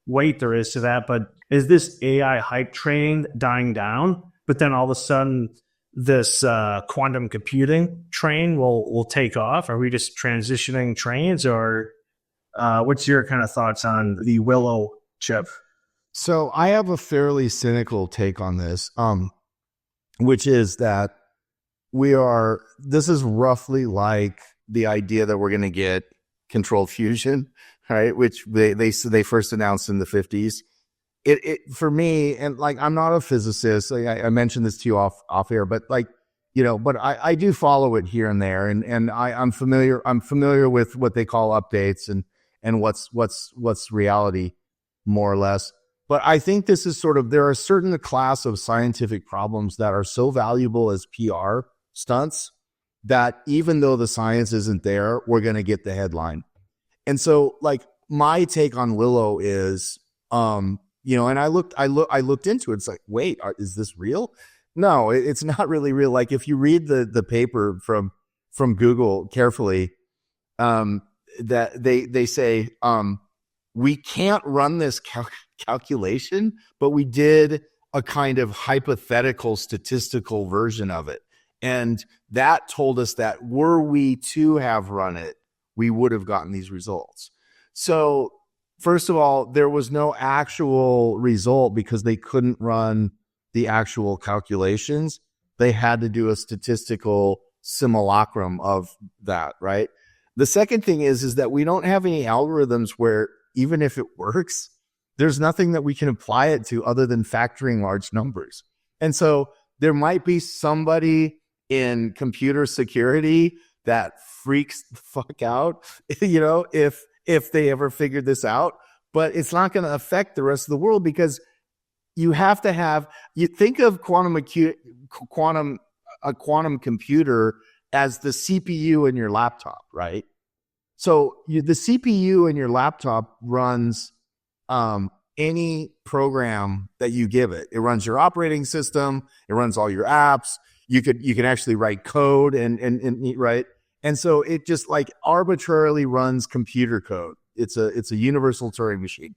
weight there is to that. But is this AI hype train dying down? But then all of a sudden, this quantum computing train will take off? Are we just transitioning trains, or what's your kind of thoughts on the Willow chip? So I have a fairly cynical take on this, which is that this is roughly like the idea that we're going to get controlled fusion, right? Which they first announced in the 50s. It for me, and like, I'm not a physicist. Like, I mentioned this to you off air, but like, but I do follow it here and there, and I'm familiar with what they call updates and what's reality, more or less. But I think this is there are a certain class of scientific problems that are so valuable as PR stunts that even though the science isn't there, we're going to get the headline. And so, like, my take on Willow is, and I looked into it. It's like, wait, is this real? No, it's not really real. Like, if you read the paper from Google carefully, that they say, we can't run this calculation, but we did a kind of hypothetical statistical version of it. And that told us that were we to have run it, we would have gotten these results. So first of all, there was no actual result because they couldn't run the actual calculations. They had to do a statistical simulacrum of that, right? The second thing is that we don't have any algorithms where even if it works, there's nothing that we can apply it to other than factoring large numbers. And so there might be somebody in computer security that freaks the fuck out, if they ever figured this out, but it's not going to affect the rest of the world because you have to you think of a quantum computer as the CPU in your laptop, right? So the CPU in your laptop runs any program that you give it. It runs your operating system. It runs all your apps. You can actually write code and right. And so it just like arbitrarily runs computer code. It's a universal Turing machine.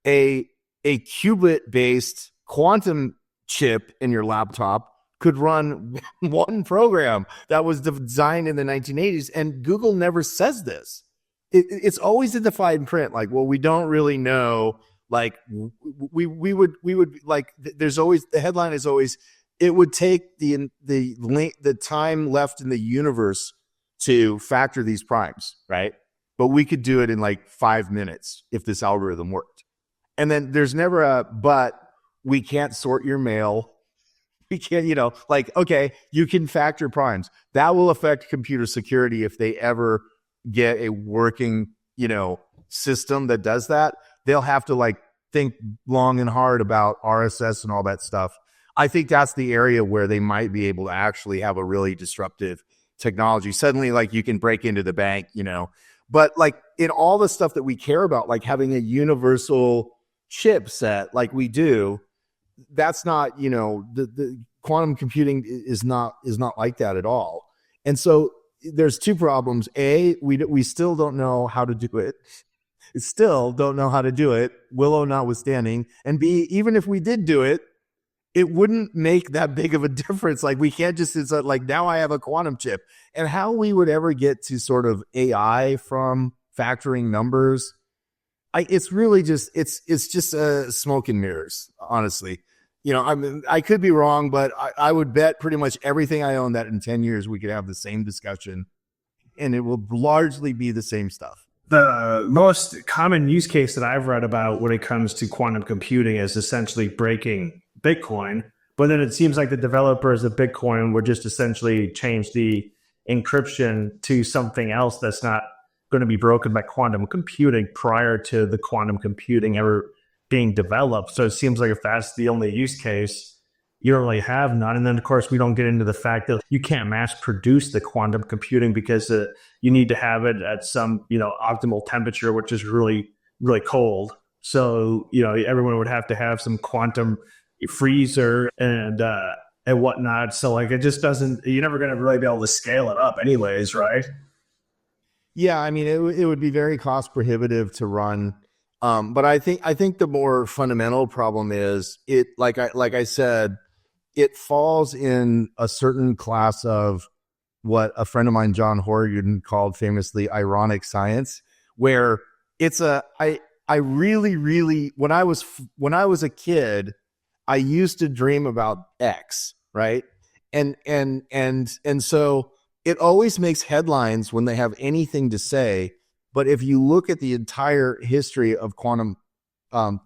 A qubit based quantum chip in your laptop could run one program that was designed in the 1980s, and Google never says this. It's always in the fine print. Like, well, we don't really know. Like, we would like. There's always the headline is always. It would take the time left in the universe to factor these primes, right? But we could do it in like 5 minutes if this algorithm worked. And then there's never but we can't sort your mail. We can't, okay, you can factor primes. That will affect computer security if they ever get a working, system that does that. They'll have to like think long and hard about RSS and all that stuff. I think that's the area where they might be able to actually have a really disruptive technology. Suddenly, like, you can break into the bank, but like in all the stuff that we care about, like having a universal chip set like we do, that's not, the quantum computing is not like that at all. And so there's two problems. A, we still don't know how to do it. Willow notwithstanding. And B, even if we did do it, it wouldn't make that big of a difference. Like, we can't just, it's like, now I have a quantum chip. And how we would ever get to sort of AI from factoring numbers, it's really just, it's just smoke and mirrors, honestly. I could be wrong, but I would bet pretty much everything I own that in 10 years, we could have the same discussion and it will largely be the same stuff. The most common use case that I've read about when it comes to quantum computing is essentially breaking Bitcoin. But then it seems like the developers of Bitcoin would just essentially change the encryption to something else that's not going to be broken by quantum computing prior to the quantum computing ever being developed. So it seems like if that's the only use case, you don't really have none. And then, of course, we don't get into the fact that you can't mass produce the quantum computing because you need to have it at some, optimal temperature, which is really, really cold. So, everyone would have to have some quantum freezer and whatnot. So, like, it just doesn't, you're never going to really be able to scale it up anyways, right? Yeah, I mean, it would be very cost prohibitive to run. But I think the more fundamental problem is like I said, it falls in a certain class of what a friend of mine, John Horgan, called famously ironic science, where I really, when I was a kid, I used to dream about X, right? And so it always makes headlines when they have anything to say. But if you look at the entire history of quantum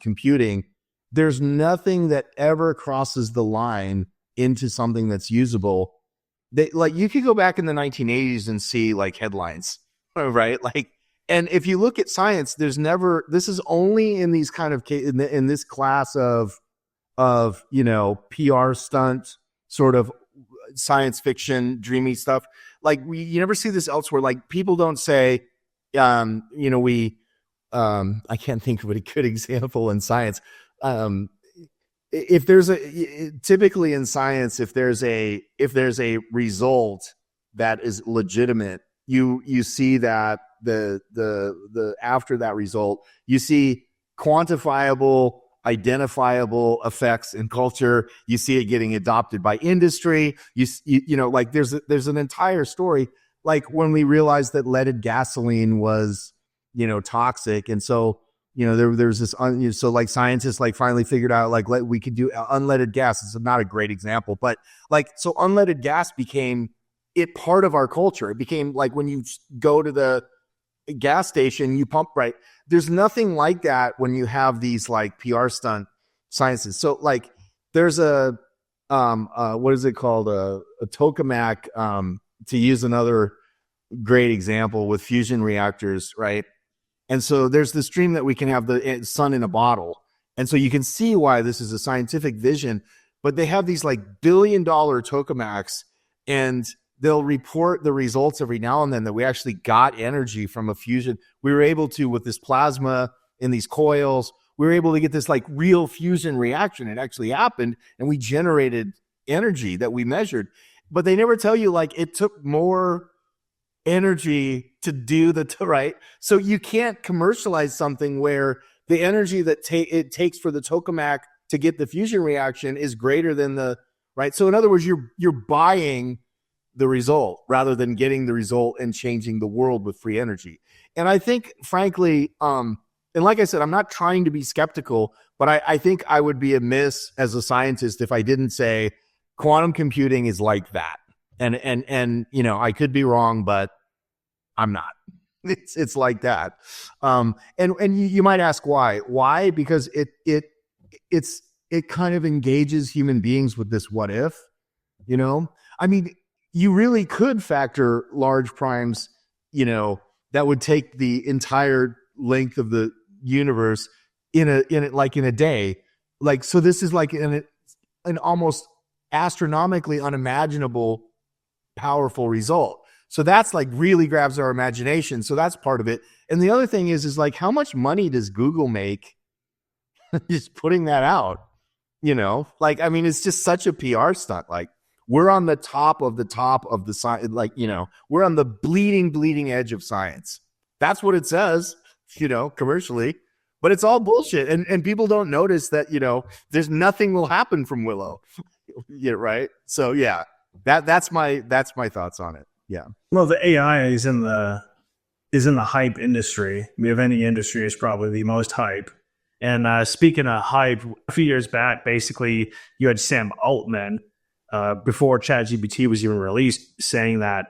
computing, there's nothing that ever crosses the line into something that's usable. Like you could go back in the 1980s and see like headlines, right? Like, and if you look at science, this is only in these kind of in this class of PR stunt sort of science fiction, dreamy stuff. Like you never see this elsewhere. Like people don't say, I can't think of a good example in science. Typically in science, if there's a result that is legitimate, you see that the after that result, you see quantifiable, identifiable effects in culture. You see it getting adopted by industry. Like there's an entire story. Like when we realized that leaded gasoline was, toxic. And so, there's this, so like scientists like finally figured out like we could do unleaded gas. It's not a great example, but like, so unleaded gas became part of our culture. It became like when you go to the gas station, you pump, right? There's nothing like that when you have these like PR stunt sciences. So like there's what is it called? A tokamak, to use another great example with fusion reactors, right? And so there's this dream that we can have the sun in a bottle. And so you can see why this is a scientific vision, but they have these like $1 billion tokamaks and they'll report the results every now and then that we actually got energy from a fusion. We were able to, with this plasma in these coils, we were able to get this like real fusion reaction. It actually happened and we generated energy that we measured. But they never tell you like it took more energy to do right. So you can't commercialize something where the energy that it takes for the tokamak to get the fusion reaction is greater than right. So in other words, you're buying the result rather than getting the result and changing the world with free energy. And I think, frankly, and like I said, I'm not trying to be skeptical, but I think I would be amiss as a scientist if I didn't say quantum computing is like that. And I could be wrong, but I'm not. It's like that. And you might ask why? Why? Because it kind of engages human beings with this what if, I mean, you really could factor large primes, that would take the entire length of the universe in a day. Like, so this is like an almost astronomically unimaginable, powerful result. So that's like really grabs our imagination. So that's part of it. And the other thing is like, how much money does Google make just putting that out? Like, I mean, it's just such a PR stunt. Like, we're on the top of the science, like, we're on the bleeding edge of science. That's what it says, commercially, but it's all bullshit. And people don't notice that, there's nothing will happen from Willow. Yeah. Right. So yeah, that's my thoughts on it. Yeah. Well, the AI is in the hype industry. I mean, if any industry is probably the most hype. And speaking of hype, a few years back, basically you had Sam Altman, before ChatGPT was even released, saying that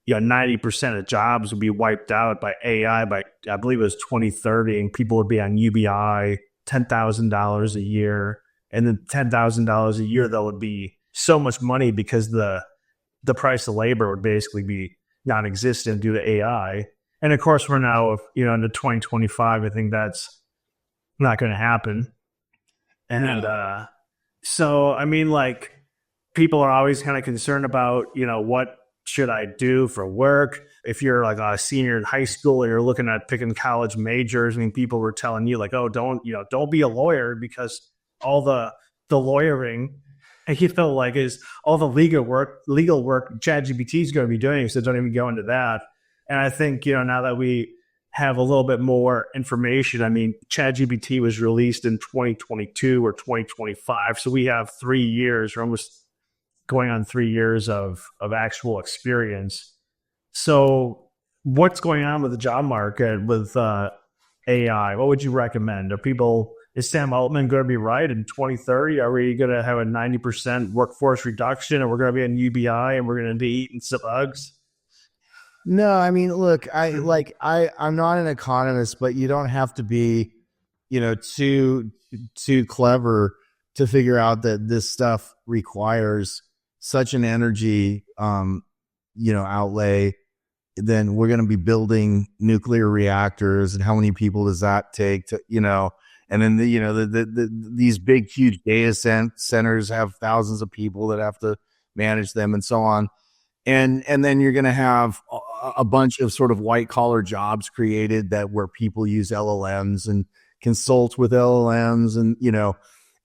90% of jobs would be wiped out by AI by, I believe it was 2030, and people would be on UBI, $10,000 a year, and then $10,000 a year that would be so much money because the price of labor would basically be non-existent due to AI. And of course, we're now, into 2025. I think that's not going to happen. And so, I mean, like, people are always kind of concerned about, what should I do for work? If you're like a senior in high school and you're looking at picking college majors, I mean, people were telling you like, oh, don't be a lawyer because all the lawyering, and you feel like is all the legal work ChatGPT is going to be doing. So don't even go into that. And I think, now that we have a little bit more information, I mean, ChatGPT was released in 2022 or 2025. So we have 3 years, or almost going on 3 years of actual experience. So what's going on with the job market with AI? What would you recommend? Is Sam Altman going to be right in 2030? Are we going to have a 90% workforce reduction, and we're going to be in UBI and we're going to be eating some bugs? No, I mean, look, I'm not an economist, but you don't have to be, too clever to figure out that this stuff requires such an energy, outlay. Then we're going to be building nuclear reactors, and how many people does that take to, and then these big, huge data centers have thousands of people that have to manage them and so on. And then you're going to have a bunch of sort of white collar jobs created where people use LLMs and consult with LLMs,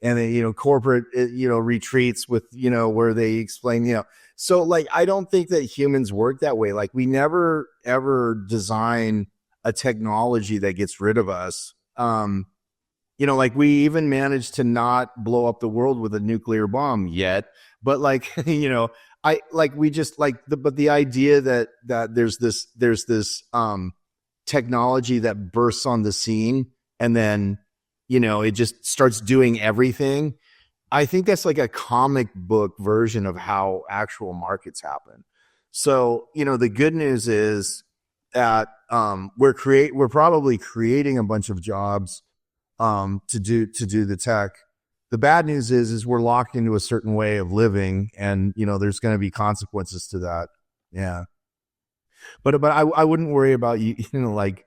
and corporate retreats with where they explain so like I don't think that humans work that way. Like we never ever design a technology that gets rid of us. Like we even managed to not blow up the world with a nuclear bomb yet, but like but the idea that there's this technology that bursts on the scene and then it just starts doing everything. I think that's like a comic book version of how actual markets happen. So the good news is that we're probably creating a bunch of jobs to do the tech. The bad news is we're locked into a certain way of living, and there's going to be consequences to that. Yeah, but I wouldn't worry about like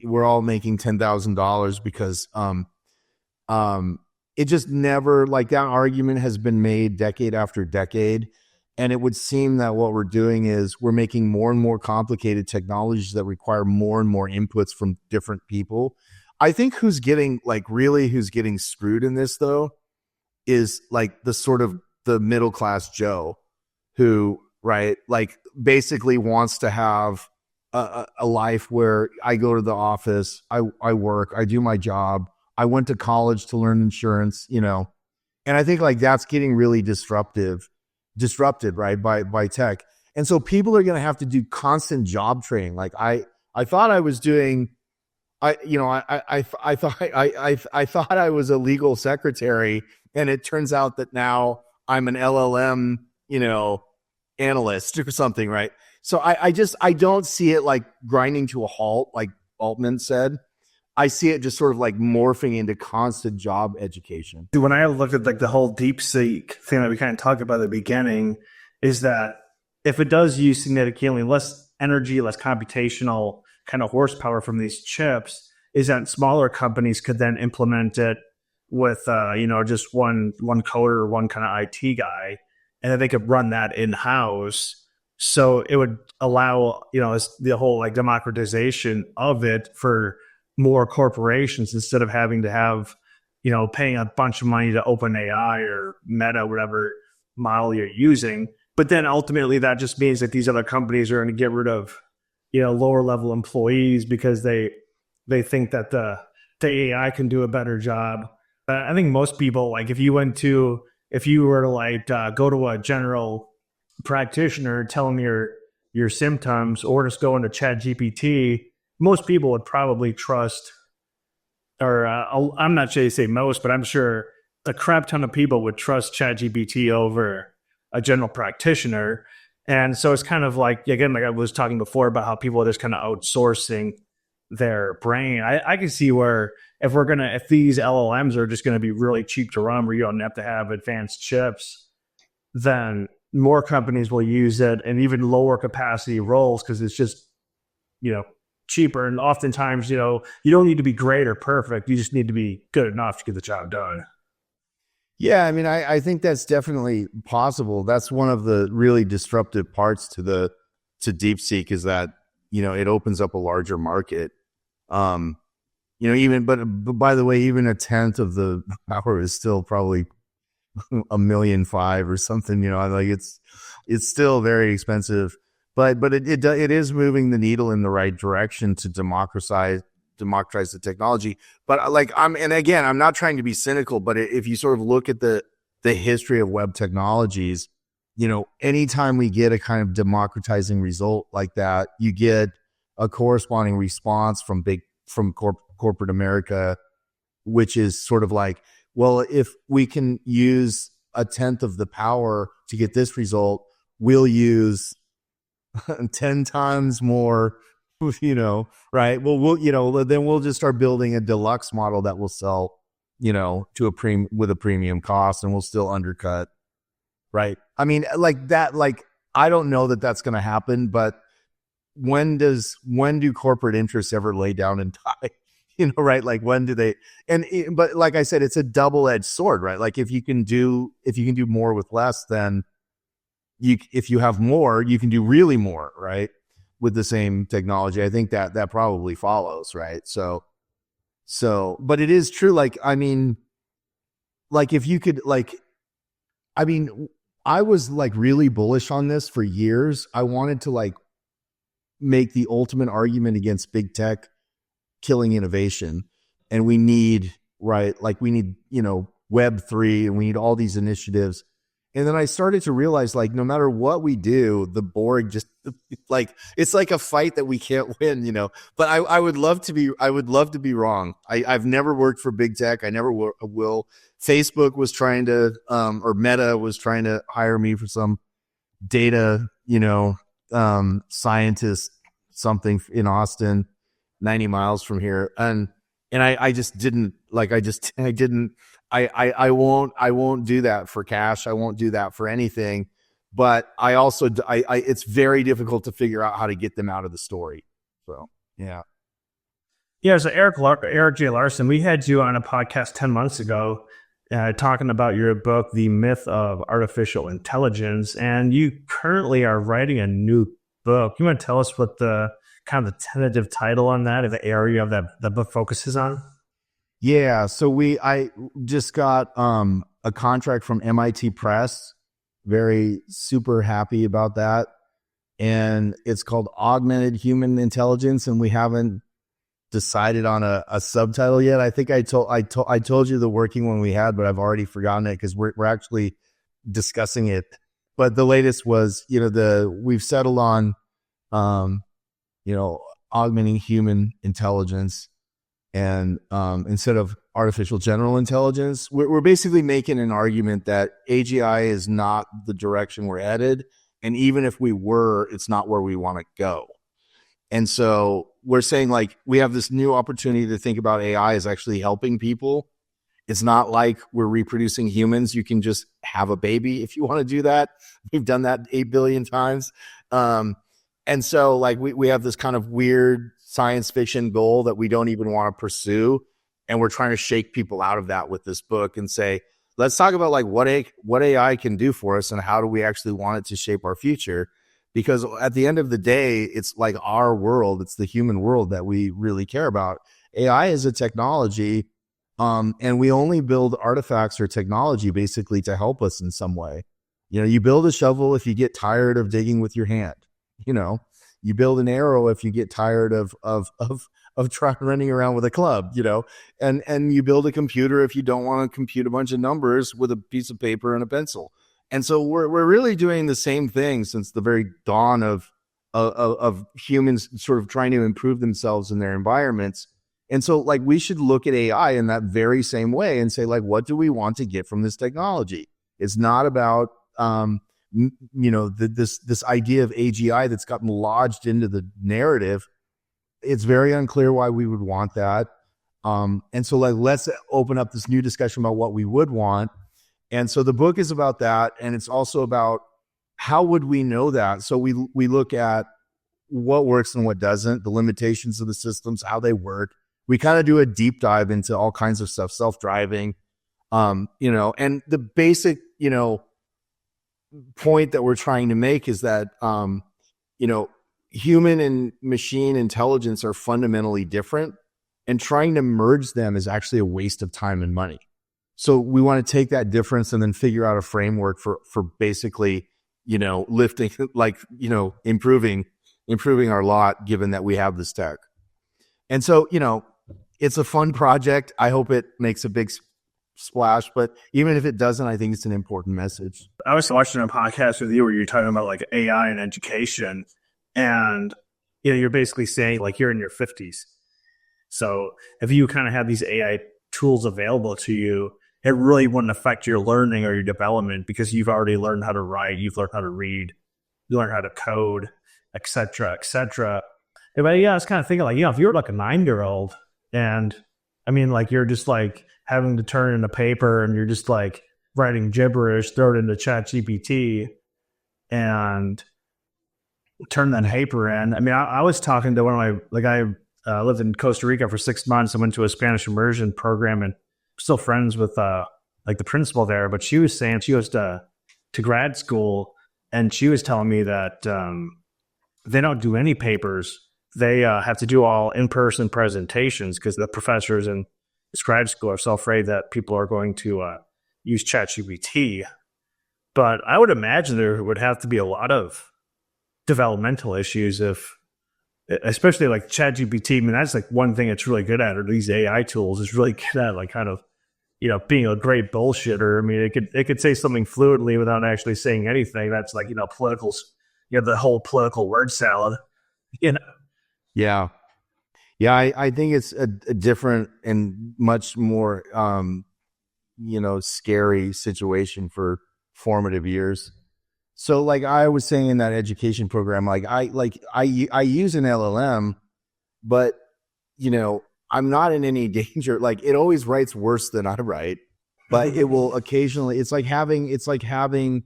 we're all making $10,000 because it just never, like, that argument has been made decade after decade, and it would seem that what we're doing is we're making more and more complicated technologies that require more and more inputs from different people. I think who's getting screwed in this though is like the sort of the middle class Joe who, right, like basically wants to have a life where I go to the office, I work, I do my job, I went to college to learn insurance, and I think like that's getting really disrupted, right, by tech. And so people are going to have to do constant job training. Like I thought I was doing, I thought I was a legal secretary, and it turns out that now I'm an LLM, analyst or something, right? So I don't see it like grinding to a halt, like Altman said. I see it just sort of like morphing into constant job education. When I look at like the whole DeepSeek thing that we kind of talked about at the beginning, is that if it does use significantly less energy, less computational kind of horsepower from these chips, is that smaller companies could then implement it with just one coder or one kind of IT guy, and then they could run that in-house. So it would allow the whole like democratization of it for more corporations, instead of having to have paying a bunch of money to OpenAI or Meta, whatever model you're using. But then ultimately that just means that these other companies are going to get rid of lower level employees because they think that the AI can do a better job. I think most people, like if you were to like go to a general practitioner, tell them your symptoms, or just go into ChatGPT, most people would probably trust, or I'm not sure you say most, but I'm sure a crap ton of people would trust ChatGPT over a general practitioner. And so it's kind of like, again, like I was talking before about how people are just kind of outsourcing their brain. I can see where if these LLMs are just going to be really cheap to run, where you don't have to have advanced chips, then more companies will use it, and even lower capacity roles, because it's just, cheaper. And oftentimes, you don't need to be great or perfect. You just need to be good enough to get the job done. Yeah, I mean, I think that's definitely possible. That's one of the really disruptive parts to DeepSeek is that, it opens up a larger market. But by the way, even a tenth of the power is still probably $1.5 million or something. Like it's still very expensive, but it is moving the needle in the right direction to democratize the technology. But I'm not trying to be cynical, but if you sort of look at the history of web technologies, anytime we get a kind of democratizing result like that, you get a corresponding response from corporate America, which is sort of like, well, if we can use a tenth of the power to get this result, we'll use 10 times more, right? Well, then we'll just start building a deluxe model that will sell, to with a premium cost, and we'll still undercut. Right. I mean, I don't know that that's going to happen, but when do corporate interests ever lay down and die? Right? Like when do they, but like I said, it's a double-edged sword, right? Like if you can do more with less, then if you have more, you can do really more, right? With the same technology. I think that probably follows, right? So, but it is true. Like, I mean, like if you could, I was really bullish on this for years. I wanted to make the ultimate argument against big tech killing innovation. And we need, right? We need, Web3, and we need all these initiatives. And then I started to realize, no matter what we do, the Borg just it's like a fight that we can't win, but I would love to be wrong. I've never worked for big tech. I never will. Facebook was trying to, or Meta was trying to hire me for some data, scientist, something in Austin, 90 miles from here. And I just didn't I won't do that for cash. I won't do that for anything. But I also, it's very difficult to figure out how to get them out of the story. So, yeah. Yeah. So Erik J. Larson, we had you on a podcast 10 months ago talking about your book, The Myth of Artificial Intelligence. And you currently are writing a new book. You want to tell us what the kind of the tentative title on that, or the area of that the book focuses on? Yeah, so I just got a contract from MIT Press. Very super happy about that. And it's called Augmented Human Intelligence, and we haven't decided on a subtitle yet. I think I told you the working one we had, but I've already forgotten it because we're actually discussing it. But the latest was, we've settled on augmenting human intelligence. And instead of artificial general intelligence, we're basically making an argument that AGI is not the direction we're headed. And even if we were, it's not where we want to go. And so we're saying we have this new opportunity to think about AI as actually helping people. It's not like we're reproducing humans. You can just have a baby if you want to do that. We've done that 8 billion times. And so we have this kind of weird science fiction goal that we don't even want to pursue. And we're trying to shake people out of that with this book and say, let's talk about what AI can do for us and how do we actually want it to shape our future? Because at the end of the day, it's our world, it's the human world that we really care about. AI is a technology, and we only build artifacts or technology basically to help us in some way. You build a shovel if you get tired of digging with your hand. You build an arrow if you get tired of trying running around with a club, and you build a computer if you don't want to compute a bunch of numbers with a piece of paper and a pencil. And so we're really doing the same thing since the very dawn of humans sort of trying to improve themselves in their environments. And so we should look at AI in that very same way and say, what do we want to get from this technology? It's not about this idea of AGI that's gotten lodged into the narrative. It's very unclear why we would want that. And so let's open up this new discussion about what we would want. And so the book is about that. And it's also about how would we know that? So we look at what works and what doesn't, the limitations of the systems, how they work. We kind of do a deep dive into all kinds of stuff, self-driving, and the basic, point that we're trying to make is that, human and machine intelligence are fundamentally different, and trying to merge them is actually a waste of time and money. So we want to take that difference and then figure out a framework for basically, lifting, improving our lot, given that we have this tech. And so, it's a fun project. I hope it makes a big splash, but even if it doesn't, I think it's an important message. I was watching a podcast with you where you're talking about like AI and education, and you're basically saying like you're in your 50s. So if you kind of have these AI tools available to you, it really wouldn't affect your learning or your development because you've already learned how to write, you've learned how to read, you learn how to code, et cetera, et cetera. But yeah, I was kind of thinking like, if you're like a 9-year-old and like you're just like having to turn in a paper and you're just like writing gibberish, throw it into ChatGPT and turn that paper in. I was talking to one of I lived in Costa Rica for 6 months. I went to a Spanish immersion program and still friends with the principal there, but she was saying she goes to grad school and she was telling me that they don't do any papers. They have to do all in-person presentations because the professors in this grad school are so afraid that people are going to use ChatGPT. But I would imagine there would have to be a lot of developmental issues especially like ChatGPT. That's like one thing it's really good at, or these AI tools is really good at like kind of, being a great bullshitter. It could say something fluently without actually saying anything. That's like, political, the whole political word salad, Yeah. Yeah. I think it's a different and much more, scary situation for formative years. So like I was saying in that education program, I use an LLM, but I'm not in any danger. Like it always writes worse than I write, but it will occasionally, it's like having,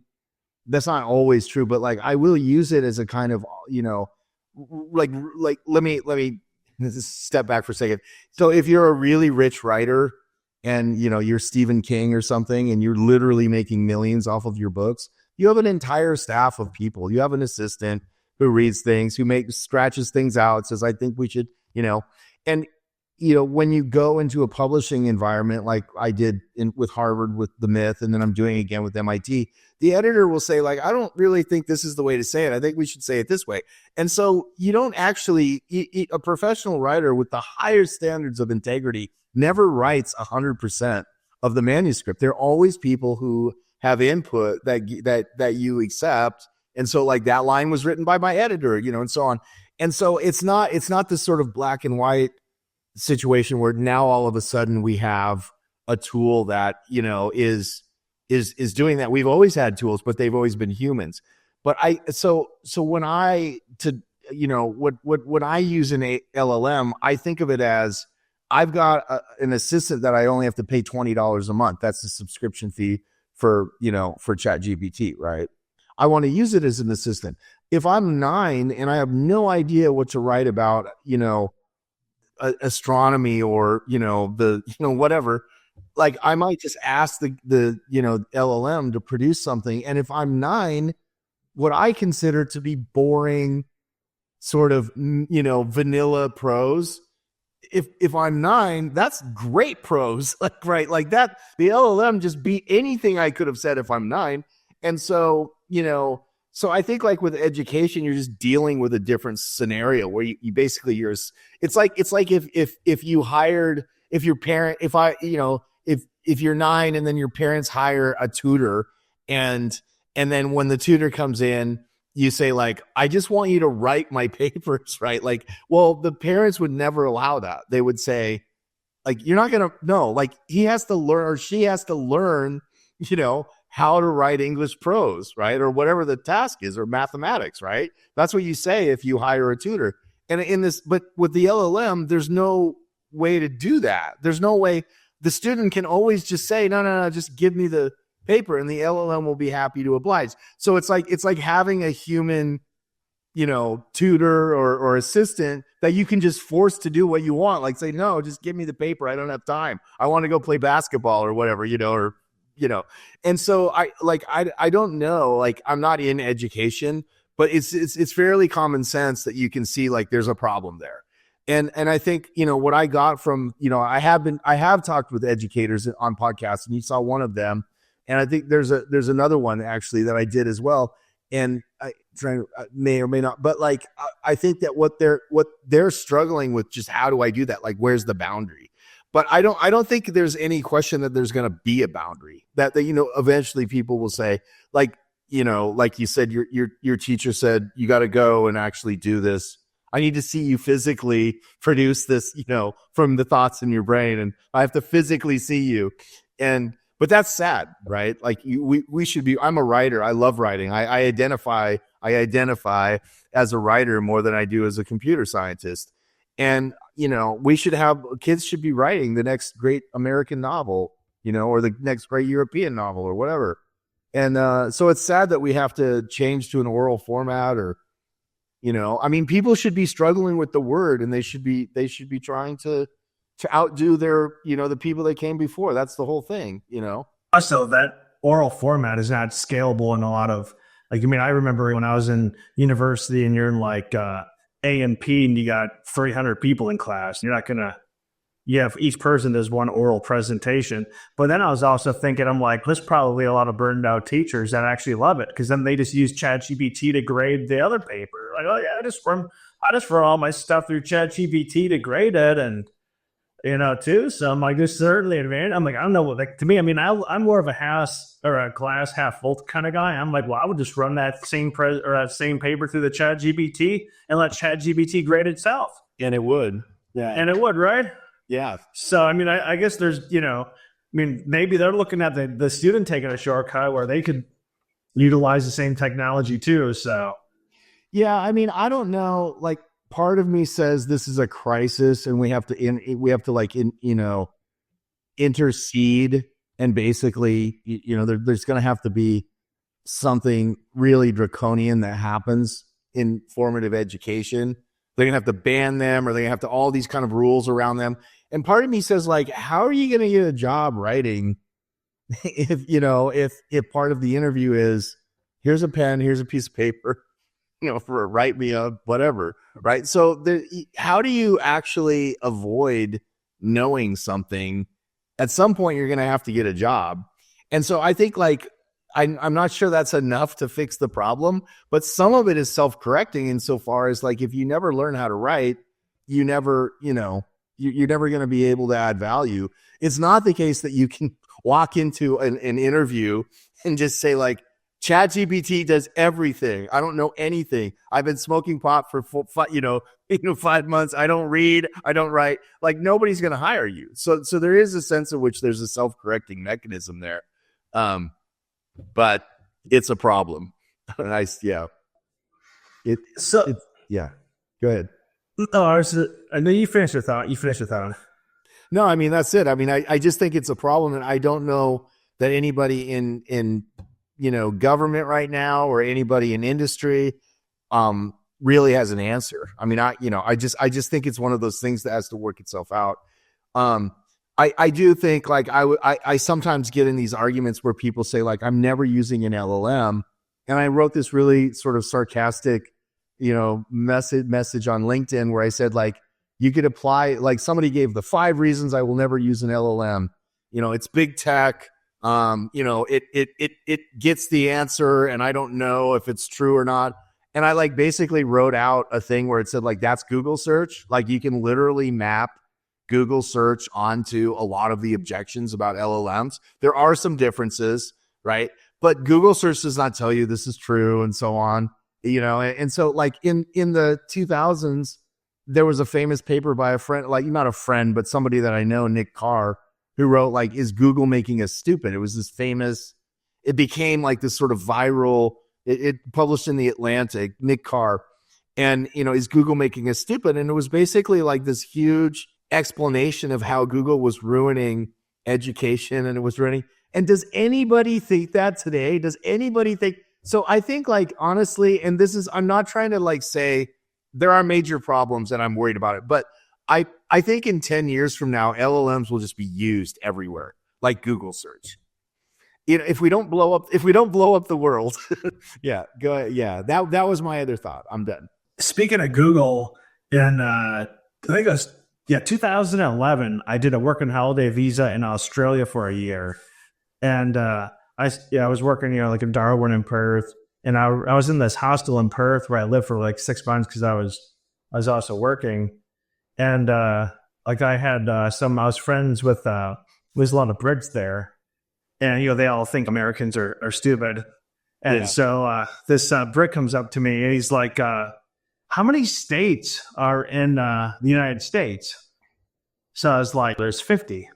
that's not always true, but like I will use it as a kind of, let me just step back for a second. So if you're a really rich writer and, you're Stephen King or something, and you're literally making millions off of your books, you have an entire staff of people. You have an assistant who reads things, who scratches things out, says, I think we should, and, when you go into a publishing environment, like I did with Harvard, with The Myth, and then I'm doing it again with MIT, the editor will say like, I don't really think this is the way to say it. I think we should say it this way. And so you don't actually, a professional writer with the higher standards of integrity never writes 100% of the manuscript. There are always people who have input that you accept. And so like that line was written by my editor, and so on. And so it's not this sort of black and white situation where now all of a sudden we have a tool that, is doing that. We've always had tools, but they've always been humans. But when I use an LLM, I think of it as I've got an assistant that I only have to pay $20 a month. That's the subscription fee for ChatGPT, right? I want to use it as an assistant. If I'm 9 and I have no idea what to write about, astronomy or, whatever, like I might just ask the LLM to produce something. And if I'm 9, what I consider to be boring sort of, vanilla prose, if I'm 9, that's great prose, like, right? Like that, the LLM just beat anything I could have said if I'm 9. And so, so I think like with education, you're just dealing with a different scenario where you basically it's like if you hired, if your parent, if you're 9 and then your parents hire a tutor and then when the tutor comes in, you say like, I just want you to write my papers, right? Like, well, the parents would never allow that. They would say like, you're not going to, no, like he has to learn or she has to learn, how to write English prose, right? Or whatever the task is, or mathematics, right? That's what you say if you hire a tutor. And but with the LLM, there's no way to do that. There's no way. The student can always just say, no, just give me the paper, and the LLM will be happy to oblige. So it's like having a human tutor or assistant that you can just force to do what you want. Like say, no, just give me the paper. I don't have time. I want to go play basketball or whatever, And so I don't know, like I'm not in education, but it's fairly common sense that you can see like there's a problem there. And I think, what I got from, I have talked with educators on podcasts, and you saw one of them. And I think there's another one actually that I did as well. And I may or may not, but like, I think that what they're struggling with, just how do I do that? Like, where's the boundary? But I don't think there's any question that there's going to be a boundary that eventually people will say, like, like you said, your teacher said, you got to go and actually do this. I need to see you physically produce this, from the thoughts in your brain, and I have to physically see you. But that's sad, right? Like we should be. I'm a writer. I love writing. I identify as a writer more than I do as a computer scientist. And kids should be writing the next great American novel, or the next great European novel or whatever. And so it's sad that we have to change to an oral format, or people should be struggling with the word, and they should be trying to outdo their, the people that came before. That's the whole thing, Also, that oral format is not scalable in a lot of, I remember when I was in university and you're in like A&P and you got 300 people in class. You're not going to, each person does one oral presentation. But then I was also thinking, I'm like, there's probably a lot of burned out teachers that actually love it, because then they just use ChatGPT to grade the other paper. Like, oh yeah, I just run all my stuff through ChatGPT to grade it, and too. So I'm like, there's certainly an advantage. I'm like, I don't know what, like, to me, I'm more of a glass half full kind of guy. I'm like, well, I would just run that same paper through the ChatGPT and let ChatGPT grade itself. And it would. Yeah. And it would, right? Yeah. So, I guess there's, maybe they're looking at the student taking a shortcut where they could utilize the same technology too. So, yeah, I don't know, like, part of me says this is a crisis and we have to intercede, and basically, there's going to have to be something really draconian that happens in formative education. They're going to have to ban them, or they're going to have to all these kind of rules around them. And part of me says, like, how are you going to get a job writing if part of the interview is, here's a pen, here's a piece of paper, for a write me up, whatever, right? So how do you actually avoid knowing something? At some point, you're going to have to get a job. And so I think, like, I'm not sure that's enough to fix the problem, but some of it is self-correcting insofar as, like, if you never learn how to write, you never, you're never going to be able to add value. It's not the case that you can walk into an interview and just say, like, ChatGPT does everything. I don't know anything. I've been smoking pot for 5 months. I don't read. I don't write. Like, nobody's going to hire you. So there is a sense in which there's a self-correcting mechanism there. But it's a problem. Yeah. Yeah. Go ahead. No, I know you finished your thought. No, that's it. I just think it's a problem, and I don't know that anybody in government right now, or anybody in industry, really has an answer. I just think it's one of those things that has to work itself out. I do think, like, I sometimes get in these arguments where people say, like, I'm never using an LLM. And I wrote this really sort of sarcastic, message on LinkedIn where I said, like, you could apply, like, somebody gave the 5 reasons I will never use an LLM. It's big tech. It gets the answer, and I don't know if it's true or not. And I, like, basically wrote out a thing where it said, like, that's Google search. Like, you can literally map Google search onto a lot of the objections about LLMs. There are some differences, right? But Google search does not tell you this is true, and so on, and so, like, in the 2000s, there was a famous paper by a friend, like, not a friend, but somebody that I know, Nick Carr, who wrote, like, is Google making us stupid? It was this famous, it became like this sort of viral, it published in the Atlantic, Nick Carr. And, is Google making us stupid? And it was basically like this huge explanation of how Google was ruining education, and it was ruining. And does anybody think that today? Does anybody think So I think like honestly, and I'm not trying to like say there are major problems and I'm worried about it, but I think in 10 years from now, LLMs will just be used everywhere, like Google search. If we don't blow up the world, yeah, go ahead. Yeah, that was my other thought. I'm done. Speaking of Google, in I think it was 2011, I did a working holiday visa in Australia for a year, and I was working like in Darwin and Perth, and I was in this hostel in Perth where I lived for like 6 months because I was also working, and like I had I was friends with there's a lot of Brits there, and they all think Americans are stupid, and so this Brit comes up to me and he's like, "How many states are in the United States?" So I was like, "There's 50."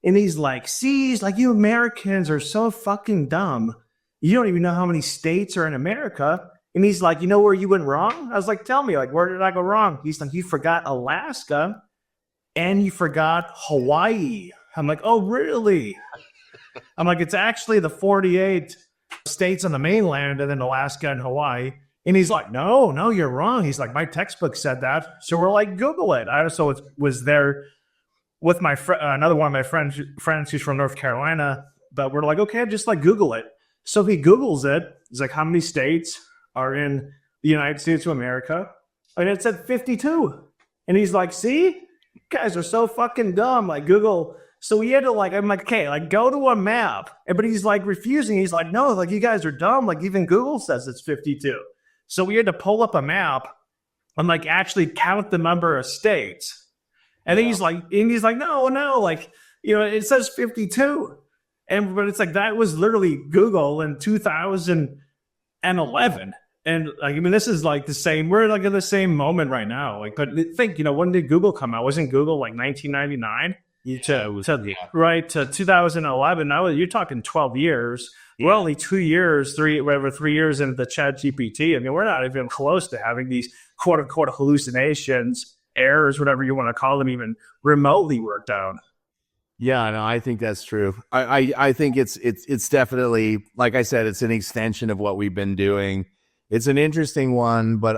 And he's like, "See, he's like, you Americans are so fucking dumb. You don't even know how many states are in America." And he's like, "You know where you went wrong?" I was like, "Tell me, like, where did I go wrong?" He's like, "You forgot Alaska and you forgot Hawaii." I'm like, "Oh, really?" I'm like, "It's actually the 48 states on the mainland and then Alaska and Hawaii." And he's like, no, you're wrong. He's like, "My textbook said that." So we're like, Google it. I also was there with my another one of my friends who's from North Carolina, but we're like, okay, just like Google it. So he Googles it. He's like, "How many states are in the United States of America?" And it said 52. And he's like, "See, you guys are so fucking dumb. Like Google." So we had to I'm like, okay, like go to a map. But he's like refusing. He's like, "No, like you guys are dumb. Like even Google says it's 52. So we had to pull up a map and like actually count the number of states. And then he's like, no, like, it says 52. But it's like, that was literally Google in 2011. And like, I mean, this is like the same, we're like in the same moment right now. Like, but think, when did Google come out? Wasn't Google like 1999? Right, to 2011. Now you're talking 12 years. Yeah. We're only 2 years, 3 years into the ChatGPT. I mean, we're not even close to having these quote unquote hallucinations, errors, whatever you want to call them, even remotely worked out. Yeah, no, I think that's true. I think it's definitely, like I said, it's an extension of what we've been doing. It's an interesting one, but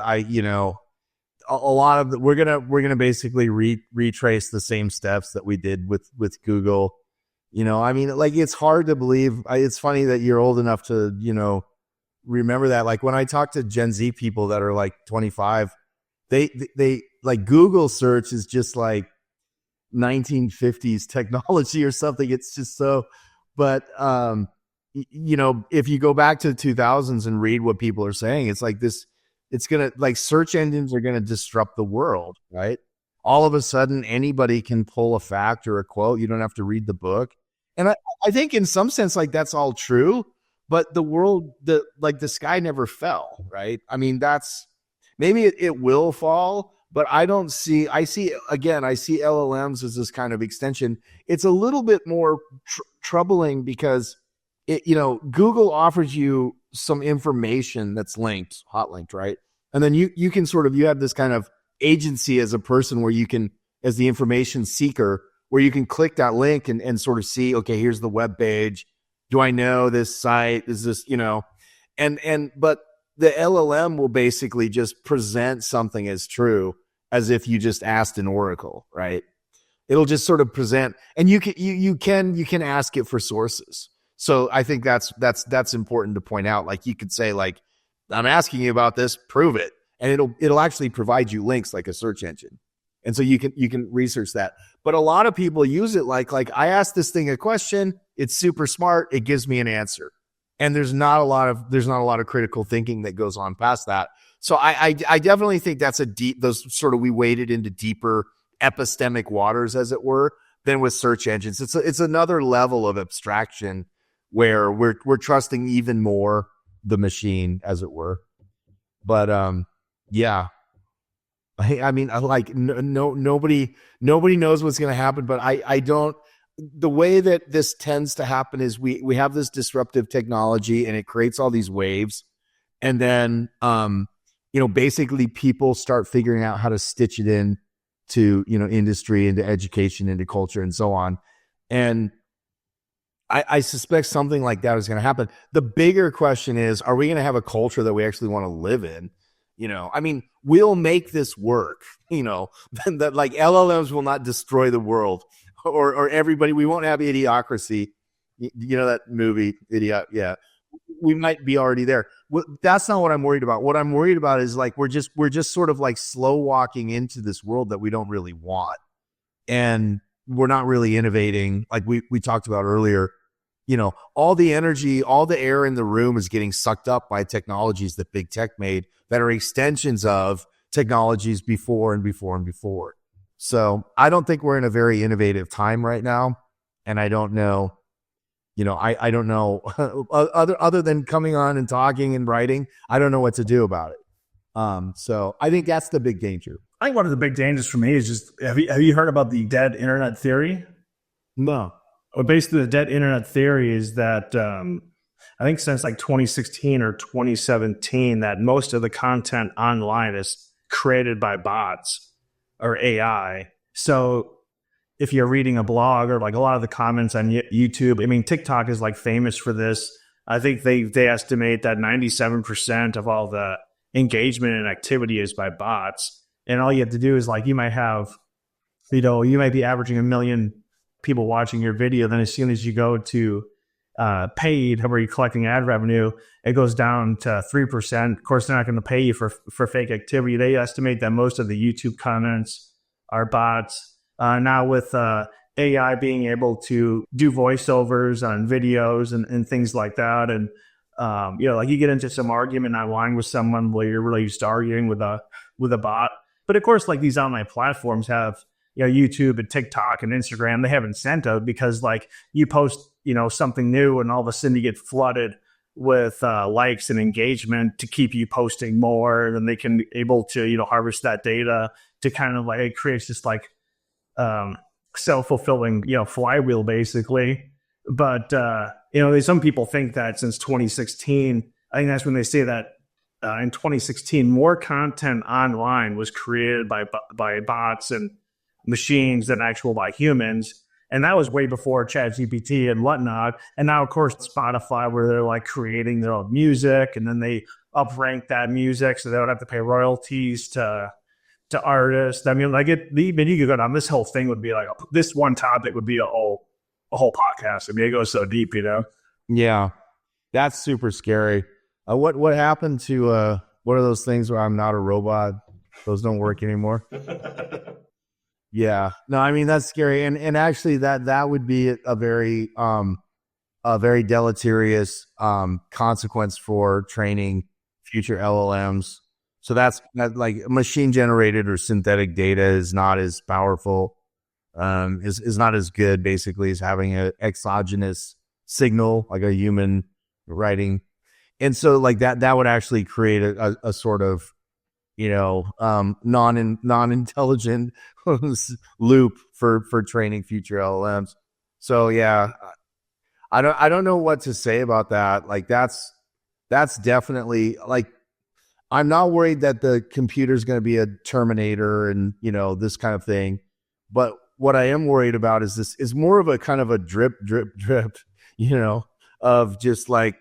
a lot of we're gonna basically retrace the same steps that we did with Google. I mean, like it's hard to believe. It's funny that you're old enough to remember that. Like when I talk to Gen Z people that are like 25, they like Google search is just like 1950s technology or something. It's just so. But if you go back to the 2000s and read what people are saying, it's like this. It's going to like search engines are going to disrupt the world, right? All of a sudden, anybody can pull a fact or a quote. You don't have to read the book. And I think in some sense, like that's all true, but the world, the sky never fell, right? I mean, maybe it will fall, but I see LLMs as this kind of extension. It's a little bit more troubling because Google offers you some information that's hot linked, right? And then you can you have this kind of agency as a person where you can, as the information seeker, where you can click that link and sort of see, okay, here's the web page. Do I know this site? Is this, but the LLM will basically just present something as true as if you just asked an oracle, right? It'll just sort of present, and you can ask it for sources. So I think that's important to point out. Like you could say, like, "I'm asking you about this, prove it," and it'll actually provide you links like a search engine, and so you can research that. But a lot of people use it like I asked this thing a question, it's super smart, it gives me an answer, and there's not a lot of critical thinking that goes on past that. So I definitely think that's we waded into deeper epistemic waters, as it were, than with search engines. It's another level of abstraction where we're trusting even more the machine, as it were. But yeah, I mean, nobody knows what's going to happen. But I don't. The way that this tends to happen is we have this disruptive technology and it creates all these waves, and then basically people start figuring out how to stitch it in to industry, into education, into culture, and so on. And I suspect something like that is going to happen. The bigger question is, are we going to have a culture that we actually want to live in? I mean, we'll make this work, that like LLMs will not destroy the world or everybody. We won't have idiocracy. That movie, Idiot. Yeah. We might be already there. That's not what I'm worried about. What I'm worried about is like, we're just sort of like slow walking into this world that we don't really want. And we're not really innovating. Like we talked about earlier, all the energy, all the air in the room is getting sucked up by technologies that big tech made that are extensions of technologies before and before and before. So I don't think we're in a very innovative time right now. And I don't know, I don't know other than coming on and talking and writing, I don't know what to do about it. So I think that's the big danger. I think one of the big dangers for me is just, have you heard about the dead internet theory? No. Well, basically, the dead internet theory is that I think since like 2016 or 2017, that most of the content online is created by bots or AI. So if you're reading a blog or like a lot of the comments on YouTube, I mean, TikTok is like famous for this. I think they estimate that 97% of all the engagement and activity is by bots. And all you have to do is like, you might be averaging 1 million people watching your video. Then as soon as you go to paid, where you're collecting ad revenue, it goes down to 3%. Of course, they're not going to pay you for fake activity. They estimate that most of the YouTube comments are bots. Now with AI being able to do voiceovers on videos and things like that. And, like you get into some argument online with someone where you're really just arguing with a bot. But of course, like these online platforms have, YouTube and TikTok and Instagram, they have incentive because like you post, something new and all of a sudden you get flooded with likes and engagement to keep you posting more. And they can able to, harvest that data to kind of like, it creates this like self-fulfilling, flywheel basically. But, some people think that since 2016, I think that's when they say that in 2016, more content online was created by bots and machines than actual by humans. And that was way before ChatGPT and whatnot. And now, of course, Spotify, where they're like creating their own music and then they uprank that music so they don't have to pay royalties to artists. I mean, like you could go down, this whole thing would be like, this one topic would be a whole podcast. I mean, it goes so deep, Yeah, that's super scary. What happened to what are those things where I'm not a robot? Those don't work anymore. Yeah, no, I mean that's scary, and actually that would be a very deleterious consequence for training future LLMs. So that like machine generated or synthetic data is not as powerful, is not as good basically as having an exogenous signal like a human writing. And so like that would actually create a sort of, non-intelligent loop for training future LLMs. So yeah, I don't know what to say about that. Like that's definitely like, I'm not worried that the computer is going to be a Terminator and, this kind of thing. But what I am worried about is more of a kind of a drip, of just like,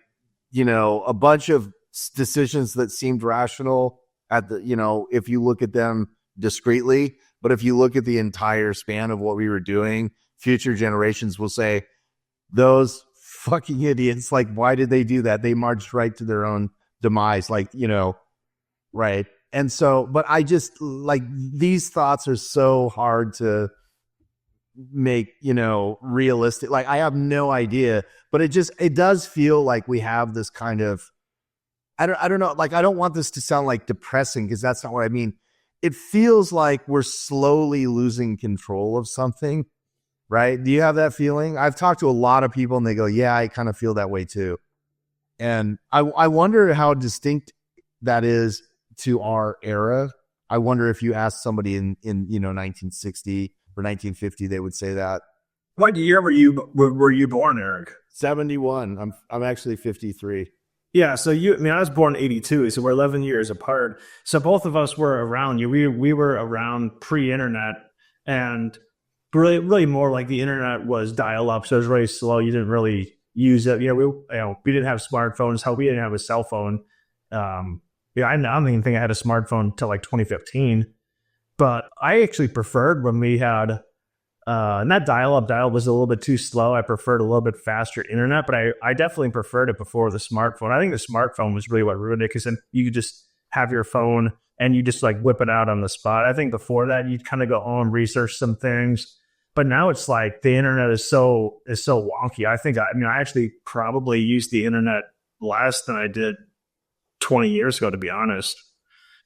a bunch of decisions that seemed rational at the, if you look at them discreetly, but if you look at the entire span of what we were doing, future generations will say, those fucking idiots, like, why did they do that? They marched right to their own demise, like, right. And so, but I just like, these thoughts are so hard to make, realistic. Like I have no idea, but it does feel like we have this kind of, I don't know. Like, I don't want this to sound like depressing because that's not what I mean. It feels like we're slowly losing control of something, right? Do you have that feeling? I've talked to a lot of people and they go, yeah, I kind of feel that way too. And I wonder how distinct that is to our era. I wonder if you asked somebody in 1960 or 1950, they would say that. What year were you born, Erik? 71. I'm actually 53. Yeah, so I was born in 82, so we're 11 years apart. So both of us were around you. We were around pre-internet, and really more like the internet was dial up, so it was really slow. You didn't really use it. We didn't have smartphones. How we didn't have a cell phone. I don't even think I had a smartphone until like 2015. But I actually preferred when we had not dial up. Dial was a little bit too slow. I preferred a little bit faster internet, but I definitely preferred it before the smartphone. I think the smartphone was really what ruined it, because then you could just have your phone and you just like whip it out on the spot. I think before that you'd kind of go home, research some things, but now it's like the internet is so wonky. I actually probably used the internet less than I did 20 years ago, to be honest,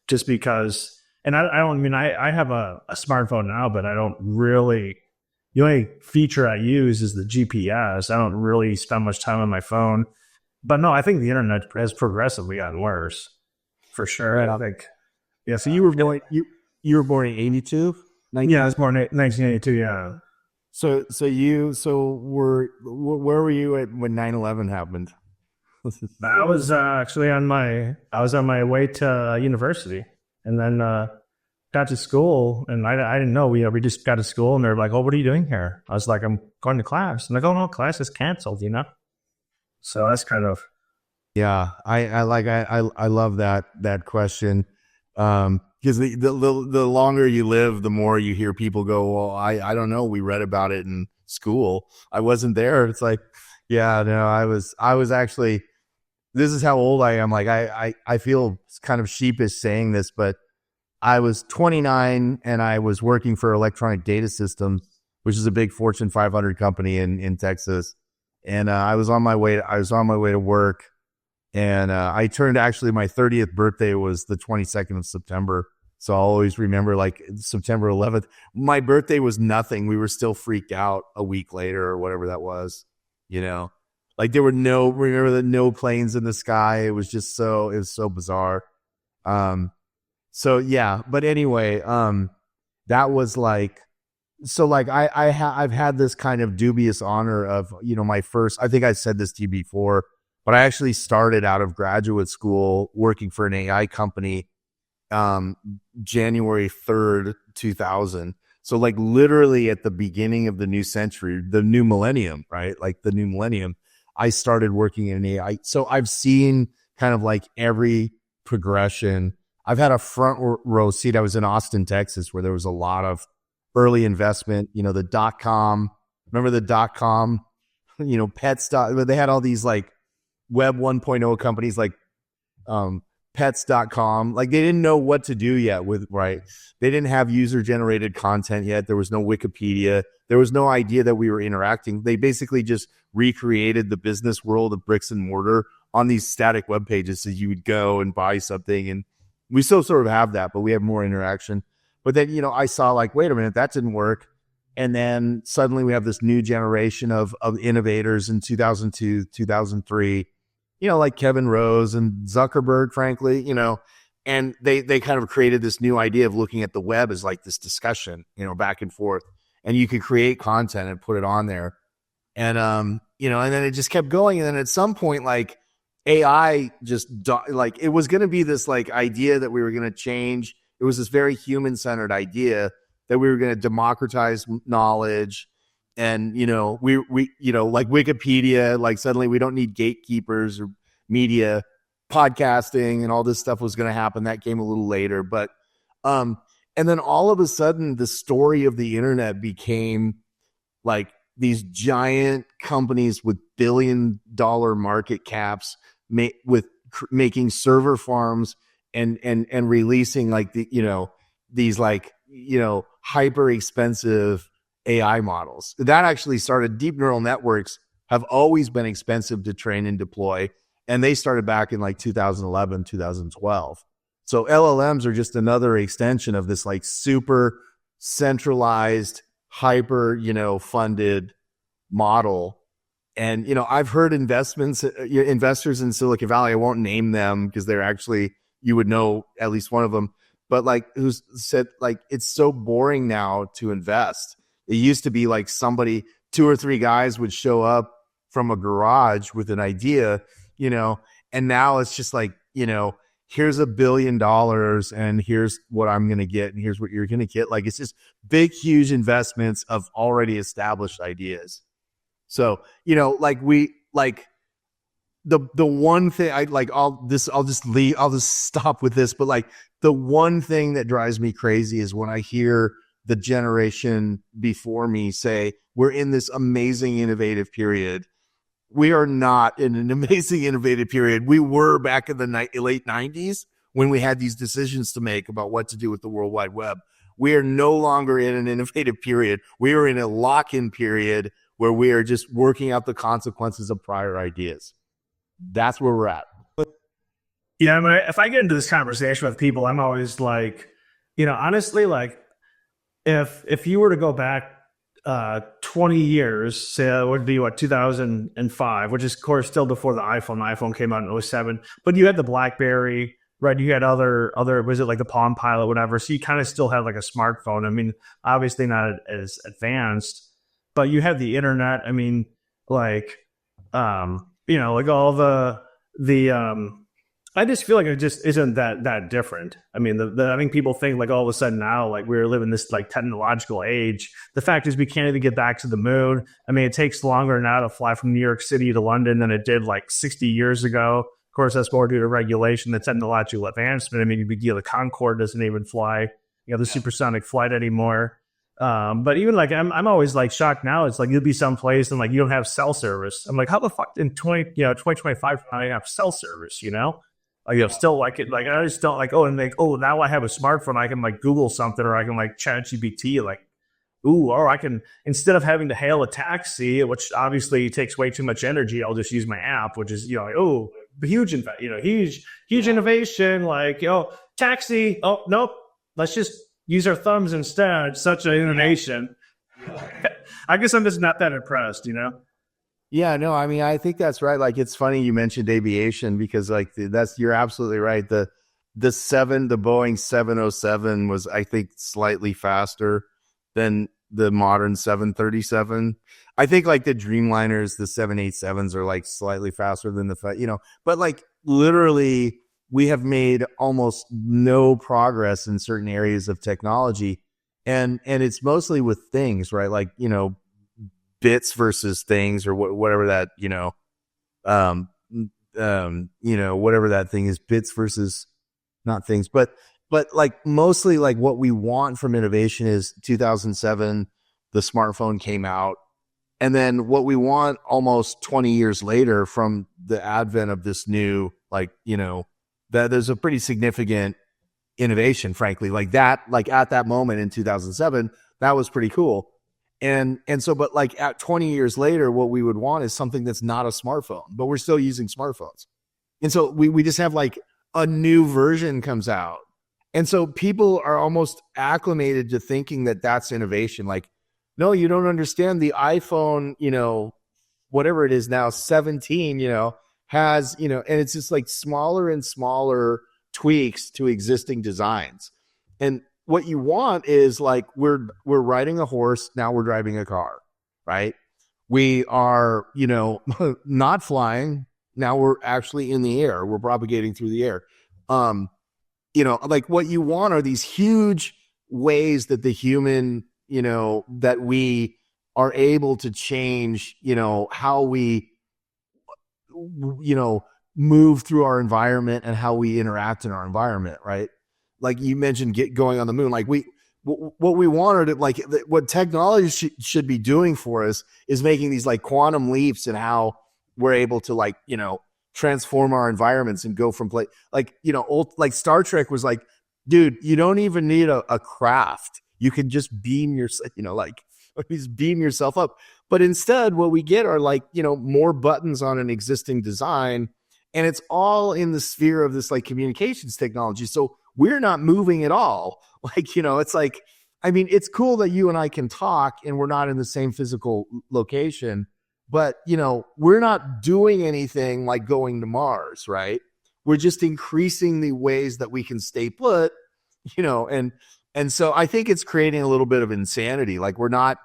just because. And I have a smartphone now, but I don't really. The only feature I use is the GPS. I don't really spend much time on my phone. But no, I think the internet has progressively gotten worse, for sure. I think. Yeah. So you were born in 82? Yeah, I was born in 1982. Yeah. Where were you at when 9/11 happened? I was actually on my way to university, and then got to school, and I didn't know. We just got to school, and they're like, "Oh, what are you doing here?" I was like, "I'm going to class." And they go, "No, class is canceled," So that's kind of. Yeah, I love that question, because the longer you live, the more you hear people go, "Well, I don't know. We read about it in school. I wasn't there." It's like, yeah, no, I was actually. This is how old I am. Like I feel kind of sheepish saying this, but I was 29 and I was working for Electronic Data Systems, which is a big Fortune 500 company in Texas. And I was on my way to work, and I turned, actually my 30th birthday was the 22nd of September. So I'll always remember, like, September 11th. My birthday was nothing. We were still freaked out a week later or whatever that was, Like there were no planes in the sky. It was so bizarre. So yeah, but anyway, that was like, so like I've had this kind of dubious honor of, my first, I think I said this to you before, but I actually started out of graduate school working for an AI company, January 3rd, 2000. So like literally at the beginning of the new century, the new millennium, right? Like the new millennium, I started working in AI. So I've seen kind of like every progression. I've had a front row seat. I was in Austin, Texas, where there was a lot of early investment, the .com. Remember the .com, pets. They had all these like web 1.0 companies like pets.com. Like they didn't know what to do yet right. They didn't have user generated content yet. There was no Wikipedia. There was no idea that we were interacting. They basically just recreated the business world of bricks and mortar on these static web pages. So you would go and buy something, and we still sort of have that, but we have more interaction. But then, I saw like, wait a minute, that didn't work. And then suddenly we have this new generation of innovators in 2002, 2003, like Kevin Rose and Zuckerberg, frankly, and they kind of created this new idea of looking at the web as like this discussion, back and forth, and you could create content and put it on there. And, and then it just kept going. And then at some point, like AI just like, it was going to be this like idea that we were going to change. It was this very human-centered idea that we were going to democratize knowledge. And, we like Wikipedia, like suddenly we don't need gatekeepers or media. Podcasting and all this stuff was going to happen. That came a little later. But, and then all of a sudden the story of the internet became like these giant companies with billion-dollar market caps making server farms and releasing like these like, hyper expensive AI models. That actually started. Deep neural networks have always been expensive to train and deploy. And they started back in like 2011, 2012. So LLMs are just another extension of this like super centralized, hyper, funded model. And, I've heard investors in Silicon Valley, I won't name them because they're actually, you would know at least one of them, but like who said like, it's so boring now to invest. It used to be like somebody, 2 or 3 guys would show up from a garage with an idea, and now it's just like, here's $1 billion and here's what I'm going to get and here's what you're going to get. Like, it's just big, huge investments of already established ideas. So, the one thing I'll just stop with this, but like the one thing that drives me crazy is when I hear the generation before me say, we're in this amazing innovative period. We are not in an amazing innovative period. We were back in the late 90s when we had these decisions to make about what to do with the World Wide Web. We are no longer in an innovative period. We are in a lock-in period where we are just working out the consequences of prior ideas. That's where we're at. Yeah, I mean, if I get into this conversation with people, I'm always like, honestly, like if you were to go back 20 years, say it would be 2005, which is of course still before the iPhone. The iPhone came out in 07, but you had the BlackBerry, right? You had other, was it like the Palm Pilot, whatever. So you kind of still had like a smartphone. I mean, obviously not as advanced, but you had the internet. I mean, like, like all the I just feel like it just isn't that different. I mean, I think people think like all of a sudden now, like we're living this like technological age. The fact is we can't even get back to the moon. I mean, it takes longer now to fly from New York City to London than it did like 60 years ago. Of course, that's more due to regulation, the technological advancement. I mean, the Concorde doesn't even fly, the supersonic flight anymore. But even like I'm always like shocked now. It's like you'll be someplace and like you don't have cell service. I'm like, how the fuck in 2025 I have cell service? Still like it. Like I just don't like. Now I have a smartphone. I can like Google something, or I can like ChatGPT. Like, or I can, instead of having to hail a taxi, which obviously takes way too much energy, I'll just use my app, which is huge innovation. Like taxi. Oh nope, let's just use our thumbs instead. Such an innovation. I guess I'm just not that impressed. Yeah, no, I mean, I think that's right. Like, it's funny you mentioned aviation because like you're absolutely right. The Boeing 707 was, I think, slightly faster than the modern 737. I think like the Dreamliners, the 787s are like slightly faster than but like literally we have made almost no progress in certain areas of technology. And it's mostly with things, right? Like, bits versus things, or whatever that whatever that thing is, bits versus not things, but like mostly like what we want from innovation is 2007 the smartphone came out, and then what we want almost 20 years later from the advent of this new that there's a pretty significant innovation, frankly, like that, like at that moment in 2007 that was pretty cool. And so, but like at 20 years later, what we would want is something that's not a smartphone, but we're still using smartphones. And so we just have like a new version comes out. And so people are almost acclimated to thinking that that's innovation. Like, no, you don't understand. The iPhone, whatever it is now, 17, has, and it's just like smaller and smaller tweaks to existing designs. And what you want is like we're riding a horse, now we're driving a car, right? We are, not flying, now we're actually in the air, we're propagating through the air. Like what you want are these huge ways that the human, that we are able to change, how we, move through our environment and how we interact in our environment, right? Like you mentioned, going on the moon. Like what we wanted, like what technology should be doing for us is making these like quantum leaps in how we're able to like, transform our environments and go from like Star Trek was like, dude, you don't even need a craft. You can just beam yourself, just beam yourself up. But instead what we get are like, more buttons on an existing design, and it's all in the sphere of this like communications technology. So we're not moving at all. Like, it's like, I mean, it's cool that you and I can talk and we're not in the same physical location, but, we're not doing anything like going to Mars, right? We're just increasing the ways that we can stay put, and so I think it's creating a little bit of insanity. Like we're not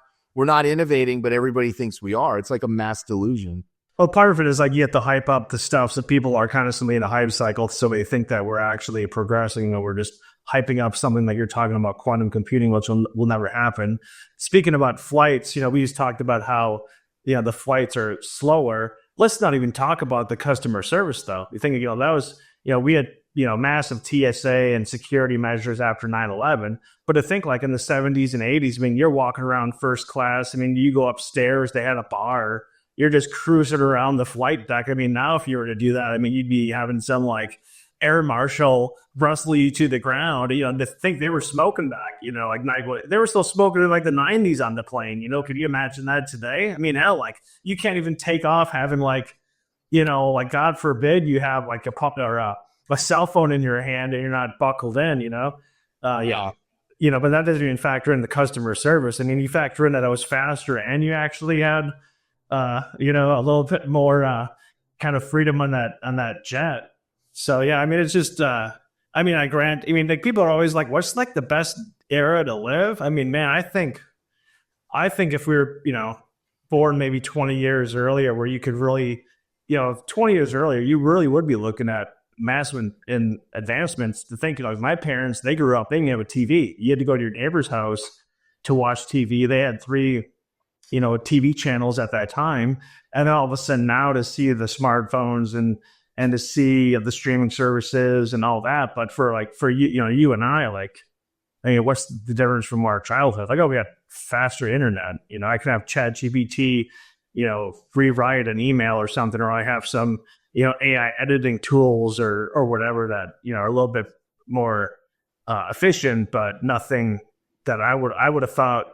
innovating, but everybody thinks we are. It's like a mass delusion. Well, part of it is like you have to hype up the stuff, so people are constantly in a hype cycle. So they think that we're actually progressing, or we're just hyping up something like you're talking about quantum computing, which will never happen. Speaking about flights, we just talked about how the flights are slower. Let's not even talk about the customer service though. You think that was we had massive TSA and security measures after 9/11, but to think like in the 70s and 80s, I mean, you're walking around first class. I mean, you go upstairs, they had a bar, you're just cruising around the flight deck. I mean, now if you were to do that, I mean, you'd be having some like air marshal wrestle you to the ground. To think they were smoking back, they were still smoking in like the 90s on the plane. Could you imagine that today? I mean, hell, like you can't even take off having like, like God forbid you have like a pup or a cell phone in your hand and you're not buckled in. Yeah. But that doesn't even factor in the customer service. I mean, you factor in that it was faster and you actually had a little bit more kind of freedom on that jet. So yeah, I mean, it's just like people are always like, what's like the best era to live? I mean, man, I think if we were born maybe 20 years earlier, where you could really 20 years earlier, you really would be looking at massive in advancements. To think my parents, they grew up, they didn't have a TV. You had to go to your neighbor's house to watch TV. They had 3 TV channels at that time. And then all of a sudden now to see the smartphones and to see the streaming services and all that. But for you and I, like, I mean, what's the difference from our childhood? Like, we had faster internet. I can have ChatGPT, rewrite an email or something, or I have some, AI editing tools or whatever that, are a little bit more efficient, but nothing that I would have thought.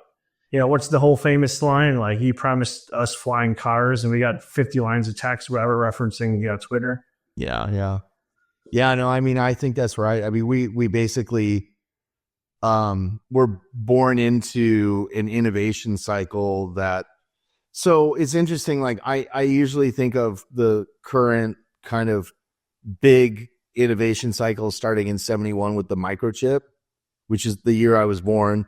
What's the whole famous line? Like, he promised us flying cars and we got 50 lines of text, whatever, referencing, Twitter. Yeah. No, I mean, I think that's right. I mean, we basically, were born into an innovation cycle so it's interesting. Like I usually think of the current kind of big innovation cycle starting in 71 with the microchip, which is the year I was born.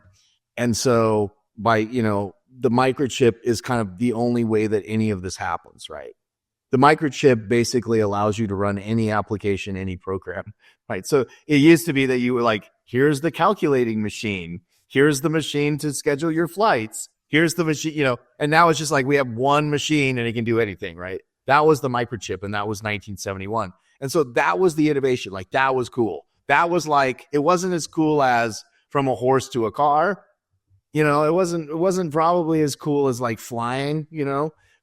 And so the microchip is kind of the only way that any of this happens, right? The microchip basically allows you to run any application, any program, right? So it used to be that you were like, here's the calculating machine, here's the machine to schedule your flights, here's the machine, and now it's just like we have one machine and it can do anything, right? That was the microchip, and that was 1971. And so that was the innovation. Like, that was cool. That was like, it wasn't as cool as from a horse to a car. It wasn't probably as cool as like flying,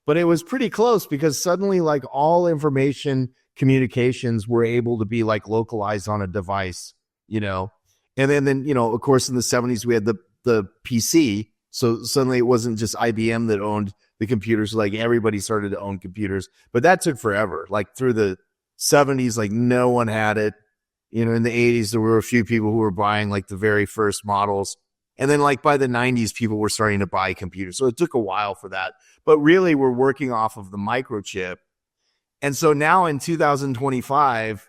but it was pretty close, because suddenly like all information communications were able to be like localized on a device, and then, of course, in the 70s, we had the PC. So suddenly it wasn't just IBM that owned the computers. Like, everybody started to own computers, but that took forever. Like, through the 70s, like no one had it. In the 80s, there were a few people who were buying like the very first models. And then like by the 90s, people were starting to buy computers. So it took a while for that. But really, we're working off of the microchip. And so now in 2025,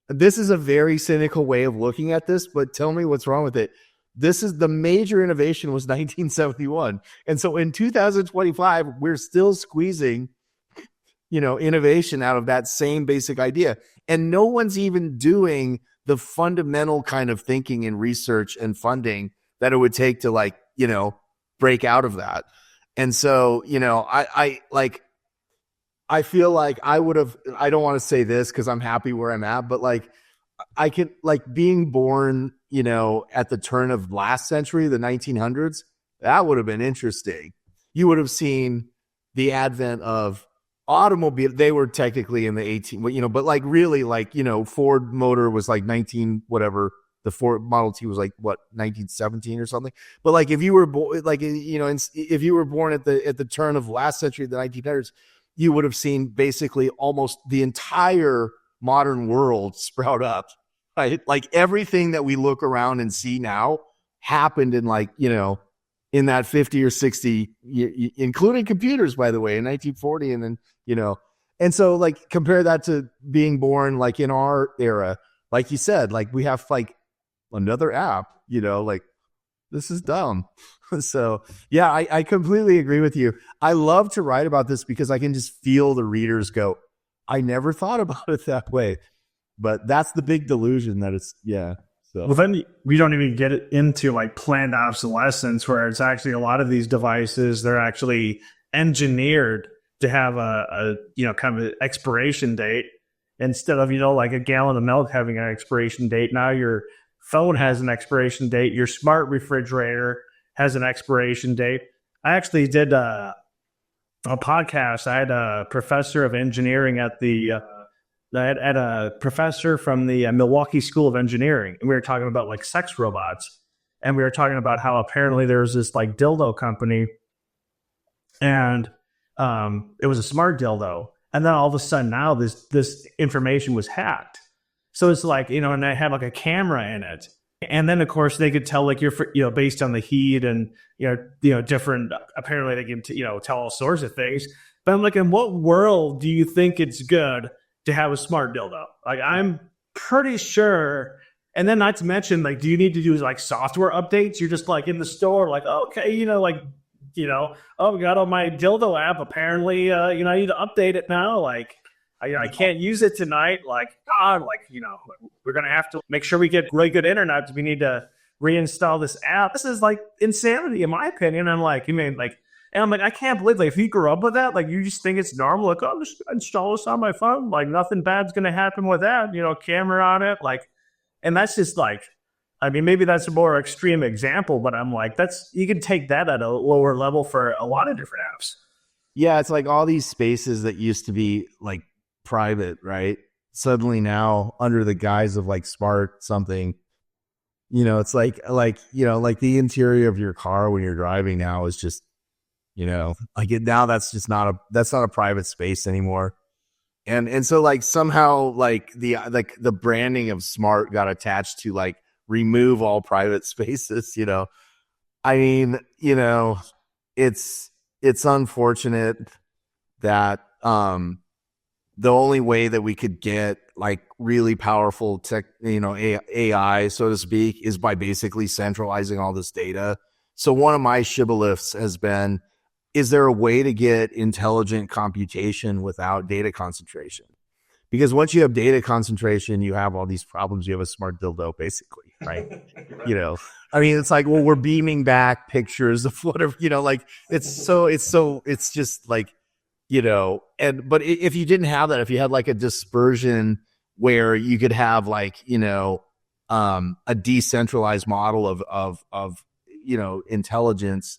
this is a very cynical way of looking at this, but tell me what's wrong with it. This is the major innovation was 1971. And so in 2025, we're still squeezing, innovation out of that same basic idea. And no one's even doing the fundamental kind of thinking and research and funding that it would take to like, break out of that. And so, I feel like I don't want to say this because I'm happy where I'm at, but like, I could like being born, at the turn of last century, the 1900s, that would have been interesting. You would have seen the advent of automobile. They were technically in the 18, but like really like, Ford motor was like 19, whatever. The Ford Model T was like what, 1917 or something. But like if you were born, like, if you were born at the turn of last century, the 1900s, you would have seen basically almost the entire modern world sprout up, right? Like everything that we look around and see now happened in like, in that 50 or 60, including computers, by the way, in 1940. And then, and so like compare that to being born like in our era, like you said, like we have like another app, like this is dumb. So yeah, I completely agree with you. I love to write about this because I can just feel the readers go, I never thought about it that way. But that's the big delusion that it's, yeah. So Well, then we don't even get into like planned obsolescence, where it's actually a lot of these devices, they're actually engineered to have a kind of an expiration date instead of, like a gallon of milk having an expiration date. Now your phone has an expiration date. Your smart refrigerator has an expiration date. I actually did a podcast. I had a professor of engineering at I had a professor from the Milwaukee School of Engineering, and we were talking about like sex robots, and we were talking about how apparently there was this like dildo company, and it was a smart dildo, and then all of a sudden now this information was hacked. So it's like, and they had like a camera in it, and then of course they could tell like you're based on the heat and different. Apparently they can tell all sorts of things. But I'm like, in what world do you think it's good to have a smart dildo? Like, I'm pretty sure. And then not to mention, like, do you need to do like software updates? You're just like in the store, like, okay, oh, we got on my dildo app. Apparently, I need to update it now. Like, I can't use it tonight. Like, God, we're going to have to make sure we get really good internet. We need to reinstall this app. This is like insanity, in my opinion. I'm like, and I'm like, I can't believe, like, if you grew up with that, like, you just think it's normal. Like, oh, just install this on my phone. Like, nothing bad's going to happen with that. Camera on it. Like, and that's just like, maybe that's a more extreme example, but I'm like, you can take that at a lower level for a lot of different apps. yeah, it's like all these spaces that used to be like private, right? Suddenly now under the guise of like smart something, it's like the interior of your car when you're driving now is just, now that's not a private space anymore. And so like somehow like the branding of smart got attached to like remove all private spaces, it's unfortunate that the only way that we could get like really powerful tech, AI, so to speak, is by basically centralizing all this data. So one of my shibboleths has been, is there a way to get intelligent computation without data concentration? Because once you have data concentration, you have all these problems. You have a smart dildo, basically, right? It's like, well, we're beaming back pictures of whatever, it's just like, but if you didn't have that, if you had like a dispersion where you could have like, a decentralized model of intelligence,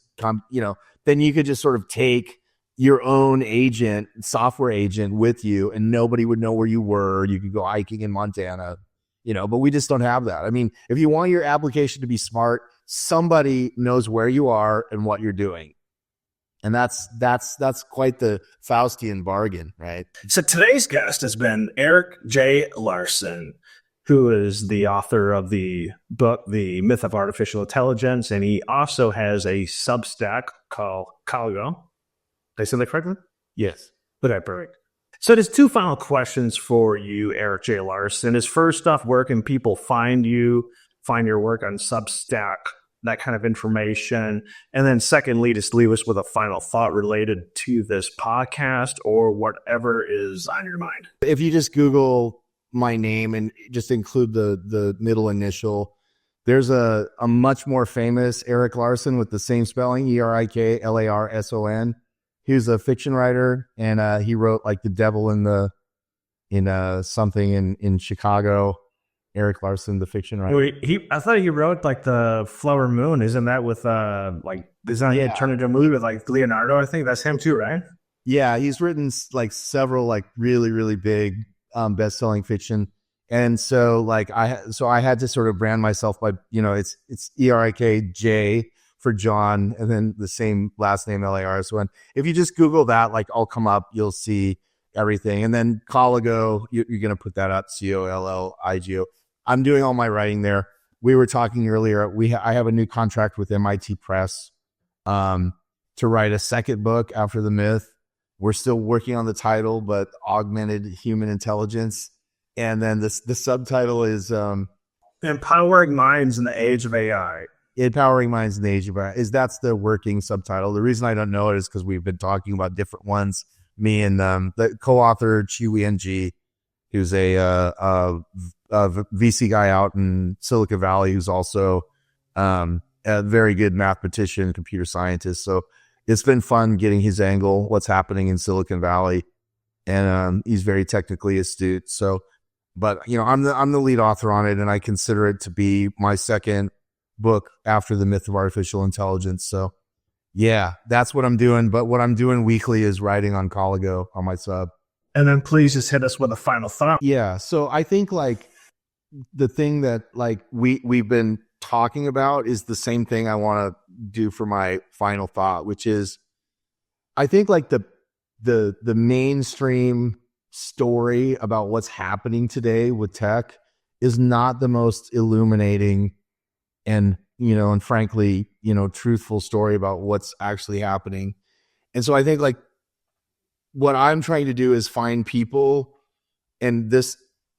then you could just sort of take your own software agent with you, and nobody would know where you were. You could go hiking in Montana, but we just don't have that. If you want your application to be smart, somebody knows where you are and what you're doing. And that's quite the Faustian bargain, right? So today's guest has been Erik J. Larson, who is the author of the book, The Myth of Artificial Intelligence, and he also has a Substack called Calgo. Did I say that correctly? Yes. Okay, perfect. So there's two final questions for you, Erik J. Larson. Is first off, where can people find you, find your work on Substack, that kind of information? And then secondly, just leave us with a final thought related to this podcast or whatever is on your mind. If you just Google my name and just include the middle initial, there's a much more famous Erik Larson with the same spelling, Erik Larson. He was a fiction writer, and he wrote like The Devil in something in Chicago. Erik Larson, the fiction writer. I thought he wrote like The Flower Moon. Isn't that with he had turned into a movie with like Leonardo? I think that's him too, right? Yeah, he's written like several like really, really big best-selling fiction. And so like I had to sort of brand myself by, it's ERIKJ for John, and then the same last name Larson. If you just Google that, like I'll come up, you'll see everything. And then Colligo, you're going to put that up, COLLIGO. I'm doing all my writing there. We were talking earlier. I have a new contract with MIT Press to write a second book after The Myth. We're still working on the title, but Augmented Human Intelligence. And then the subtitle is Empowering Minds in the Age of AI. Empowering Minds in the Age of AI, that's the working subtitle. The reason I don't know it is because we've been talking about different ones. Me and the co-author Chiwi NG, who's a VC guy out in Silicon Valley, who's also a very good mathematician, computer scientist. So it's been fun getting his angle, what's happening in Silicon Valley, and he's very technically astute. So, but I'm the lead author on it, and I consider it to be my second book after The Myth of Artificial Intelligence. So yeah, that's what I'm doing. But what I'm doing weekly is writing on Coligo on my sub. And then please just hit us with a final thought. Yeah. So I think like the thing that like we've been talking about is the same thing I want to do for my final thought, which is I think like the mainstream story about what's happening today with tech is not the most illuminating and frankly, truthful story about what's actually happening. And so I think like what I'm trying to do is find people, and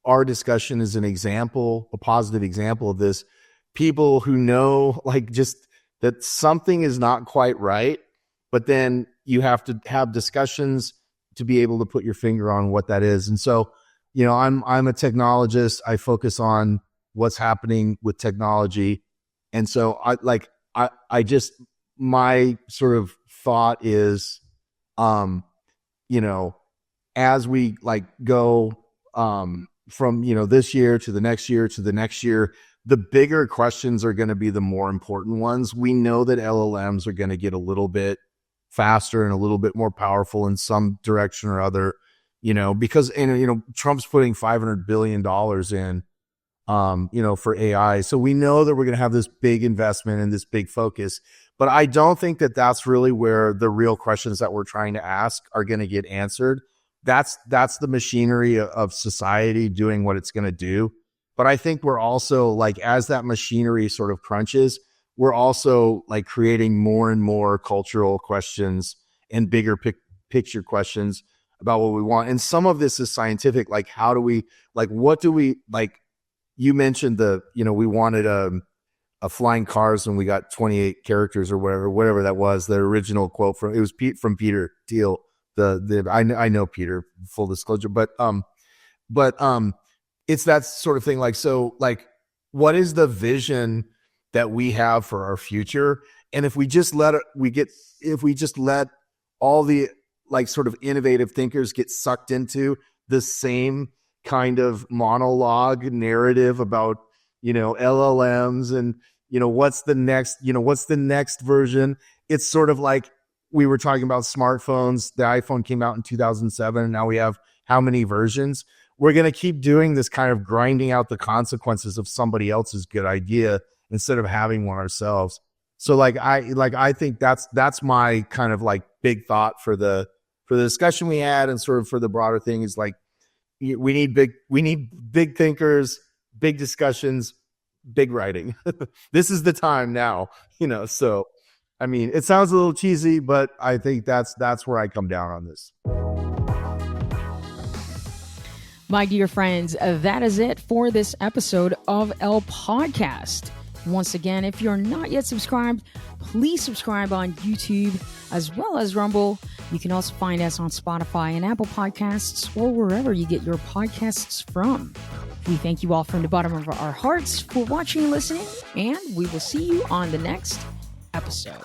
our discussion is an example, a positive example of this, people who know like just that something is not quite right, but then you have to have discussions to be able to put your finger on what that is. And so, I'm a technologist. I focus on what's happening with technology. And so I just, my sort of thought is, as we like go from, this year to the next year to the next year, the bigger questions are going to be the more important ones. We know that LLMs are going to get a little bit faster and a little bit more powerful in some direction or other, because, Trump's putting $500 billion in, for AI. So we know that we're going to have this big investment and this big focus, but I don't think that that's really where the real questions that we're trying to ask are going to get answered. That's the machinery of society doing what it's going to do. But I think we're also like, as that machinery sort of crunches, we're also like creating more and more cultural questions and bigger picture questions about what we want. And some of this is scientific. Like, how do we, like, what do we, like, you mentioned we wanted a flying cars when we got 28 characters or whatever that was. The original quote from Peter Thiel. I know Peter, full disclosure, but it's that sort of thing. Like, so like, what is the vision that we have for our future? And if we just let all the like sort of innovative thinkers get sucked into the same kind of monologue narrative about, LLMs and, what's the next version? It's sort of like we were talking about smartphones. The iPhone came out in 2007. And now we have how many versions? We're going to keep doing this kind of grinding out the consequences of somebody else's good idea instead of having one ourselves. So I think that's my kind of like big thought for the discussion we had, and sort of for the broader thing is like, we need big thinkers, big discussions, big writing. This is the time now, so I mean, it sounds a little cheesy, but I think that's where I come down on this. My dear friends, that is it for this episode of El Podcast. Once again, if you're not yet subscribed, please subscribe on YouTube as well as Rumble. You can also find us on Spotify and Apple Podcasts, or wherever you get your podcasts from. We thank you all from the bottom of our hearts for watching and listening, and we will see you on the next episode.